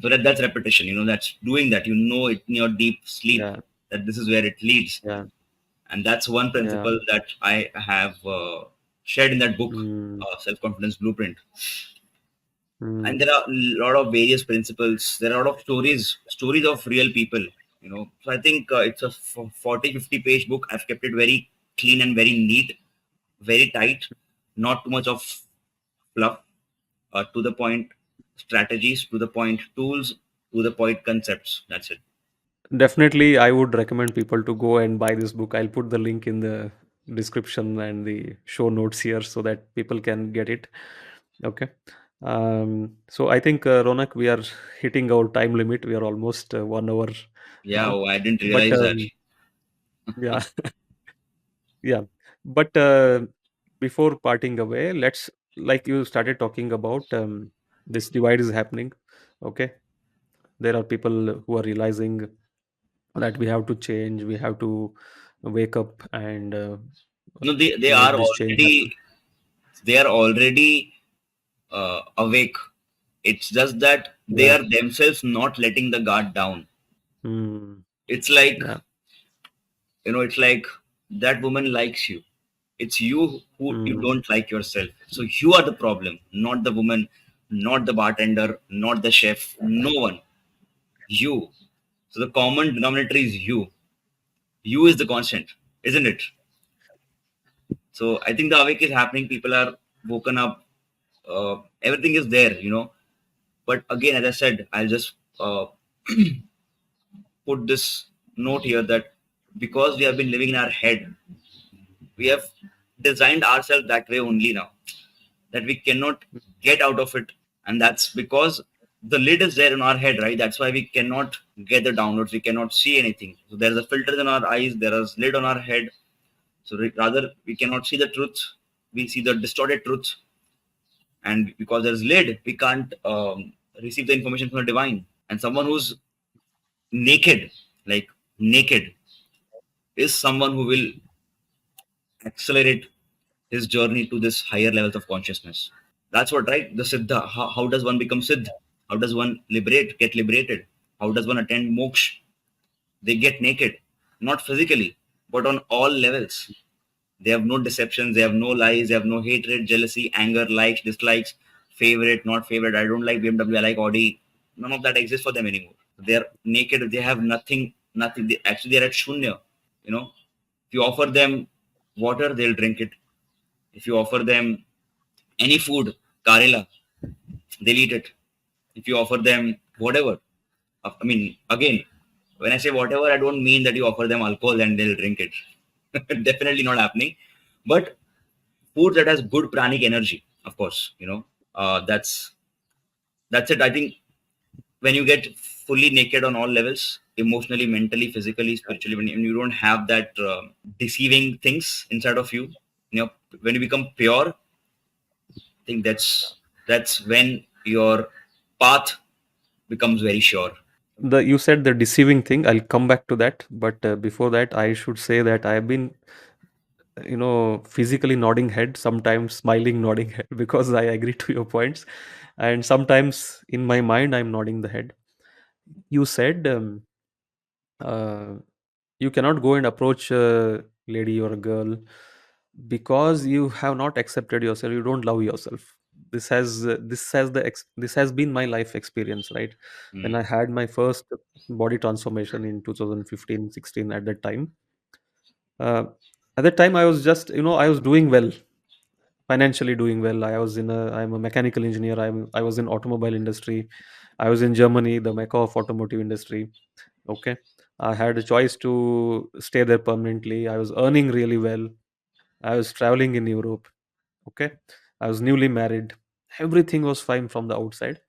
B: So that's repetition. That's doing that. You know it in your deep sleep
A: yeah,
B: that this is where it leads.
A: yeah,
B: And that's one
A: yeah.
B: principle that I have shared in that book,
A: Mm,
B: Self Confidence Blueprint. And
A: mm,
B: there are a lot of various principles. There are a lot of stories of real people. So I think it's a 40, 50 page book. I've kept it very clean and very neat, very tight, not too much of fluff, to the point strategies, to the point tools, to the point concepts. That's it.
A: Definitely, I would recommend people to go and buy this book. I'll put the link in the description and the show notes here so that people can get it. Okay. So I think, Ronak, we are hitting our time limit. We are almost 1 hour
B: Yeah,
A: now.
B: oh, I didn't
A: But
B: realize that.
A: yeah, yeah. But before parting away, let's, like you started talking about, this divide is happening. Okay. There are people who are realizing that we have to change, we have to wake up and
B: No, they
A: make
B: are
A: this change happen.
B: already awake. It's just that they
A: Yeah.
B: are themselves not letting the guard down.
A: Mm,
B: It's like,
A: yeah.
B: it's like that woman likes you. It's you who you
A: Mm,
B: don't like yourself. So you are the problem, not the woman, not the bartender, not the chef, no one. You. So the common denominator is you. You is the constant, isn't it? So I think the awake is happening. People are woken up. Everything is there. But again, as I said, I'll just put this note here that because we have been living in our head, we have designed ourselves that way only now, that we cannot get out of it. And that's because the lid is there in our head, right? That's why we cannot get the downloads, we cannot see anything. So there's a filter in our eyes, there is lid on our head. So rather we cannot see the truth, we see the distorted truth. And because there's lid, we can't receive the information from the divine. And someone who's naked, like naked, is someone who will accelerate his journey to this higher levels of consciousness. That's what, right? The Siddha. How does one become Siddh? How does one get liberated? How does one attain moksha? They get naked, not physically, but on all levels. They have no deceptions, they have no lies, they have no hatred, jealousy, anger, likes, dislikes, favorite, not favorite. I don't like BMW, I like Audi. None of that exists for them anymore. They're naked, they have nothing, nothing. Actually, they're at shunya. You know, if you offer them water, they'll drink it. If you offer them any food, karela, they'll eat it. If you offer them whatever, I mean, again, when I say whatever, I don't mean that you offer them alcohol and they'll drink it. Definitely not happening. But food that has good pranic energy, of course, that's it. I think when you get fully naked on all levels, emotionally, mentally, physically, spiritually, when you don't have that deceiving things inside of you, when you become pure, I think that's when your path becomes very sure.
A: The you said the deceiving thing. I'll come back to that, but before that, I should say that I have been, physically nodding head, sometimes smiling, nodding head because I agree to your points, and sometimes in my mind I'm nodding the head. You said uh, you cannot go and approach a lady or a girl because you have not accepted yourself. You don't love yourself. This has been my life experience, right? When
B: Mm,
A: I had my first body transformation in 2015, 16, uh, at that time I was just, I was doing well, financially doing well. I'm a mechanical engineer. I was in automobile industry. I was in Germany, the mecca of automotive industry. Okay. I had a choice to stay there permanently. I was earning really well. I was traveling in Europe. Okay. I was newly married. Everything was fine from the outside.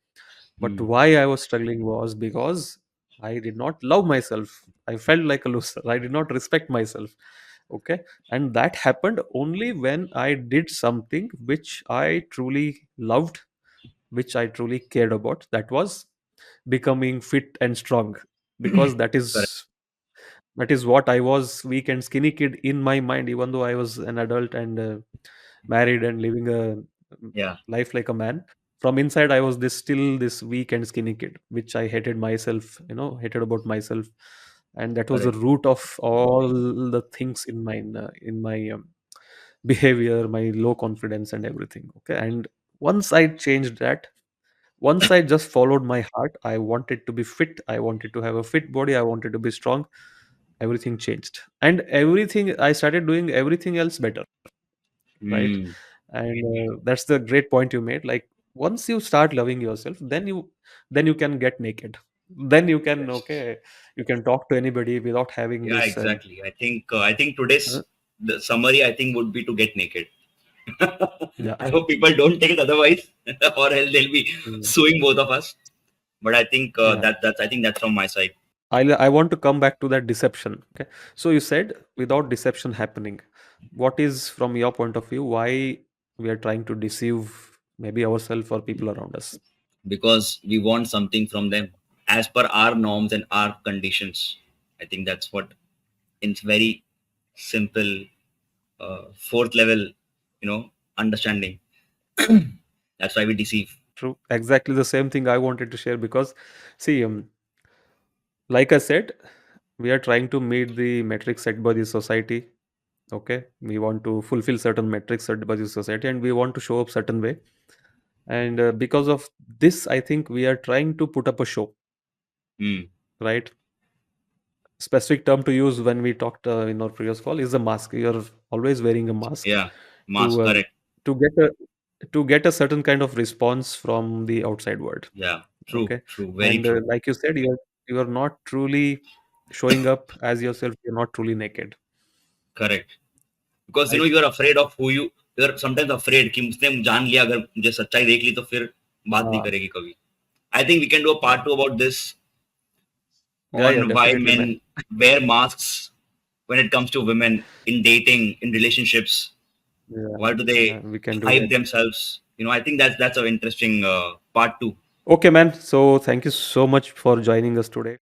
A: But
B: mm,
A: why I was struggling was because I did not love myself. I felt like a loser. I did not respect myself. Okay. And that happened only when I did something which I truly loved, which I truly cared about. That was becoming fit and strong, because
B: correct.
A: that is what I was, weak and skinny kid in my mind, even though I was an adult and married and living a
B: Yeah,
A: life like a man. From inside, I was still this weak and skinny kid, which I hated myself, hated about myself, and that was the
B: correct.
A: root of all the things in my behavior, my low confidence, and everything. Okay, and once I changed that, once I just followed my heart, I wanted to be fit. I wanted to have a fit body. I wanted to be strong. Everything changed, and everything I started doing everything else better, right?
B: Mm,
A: And that's the great point you made. Like, once you start loving yourself, then you can get naked. Then you can,
B: yes.
A: okay, you can talk to anybody without having
B: Yeah,
A: this.
B: exactly. I think
A: Uh,
B: today's the summary I think would be to get naked.
A: yeah,
B: I hope people don't take it otherwise, or else they'll be
A: yeah,
B: suing both of us. But I think
A: yeah.
B: that's from my side.
A: I want to come back to that deception. Okay, so you said without deception happening, what is from your point of view why we are trying to deceive maybe ourselves or people around us?
B: Because we want something from them as per our norms and our conditions. I think that's what, in very simple, fourth level, understanding. That's why we deceive.
A: True, exactly the same thing I wanted to share, because see, like I said, we are trying to meet the metrics set by the society. Okay, we want to fulfill certain metrics set by the society, and we want to show up certain way. And because of this, I think we are trying to put up a show,
B: Mm.
A: right? Specific term to use when we talked in our previous call is a mask. You're always wearing a mask
B: Yeah, mass,
A: to
B: correct.
A: to get a to get a certain kind of response from the outside world.
B: Yeah, true,
A: Okay,
B: true, very
A: and
B: true,
A: like you said, you are not truly showing up as yourself. You're not truly naked,
B: correct. Because
A: right?
B: you are afraid of who you are sometimes afraid कि उसने जान लिया अगर मुझे सच्चाई देख ली तो फिर बात नहीं
A: uh,
B: करेगी कभी. I think we can do a
A: yeah,
B: part two about this,
A: yeah, yeah,
B: on why
A: definitely, man.
B: men wear masks when it comes to women in dating, in relationships.
A: Yeah,
B: Why do
A: yeah,
B: they
A: we can do
B: hype
A: that.
B: themselves? I think that's an interesting part two.
A: Okay, man. So thank you so much for joining us today.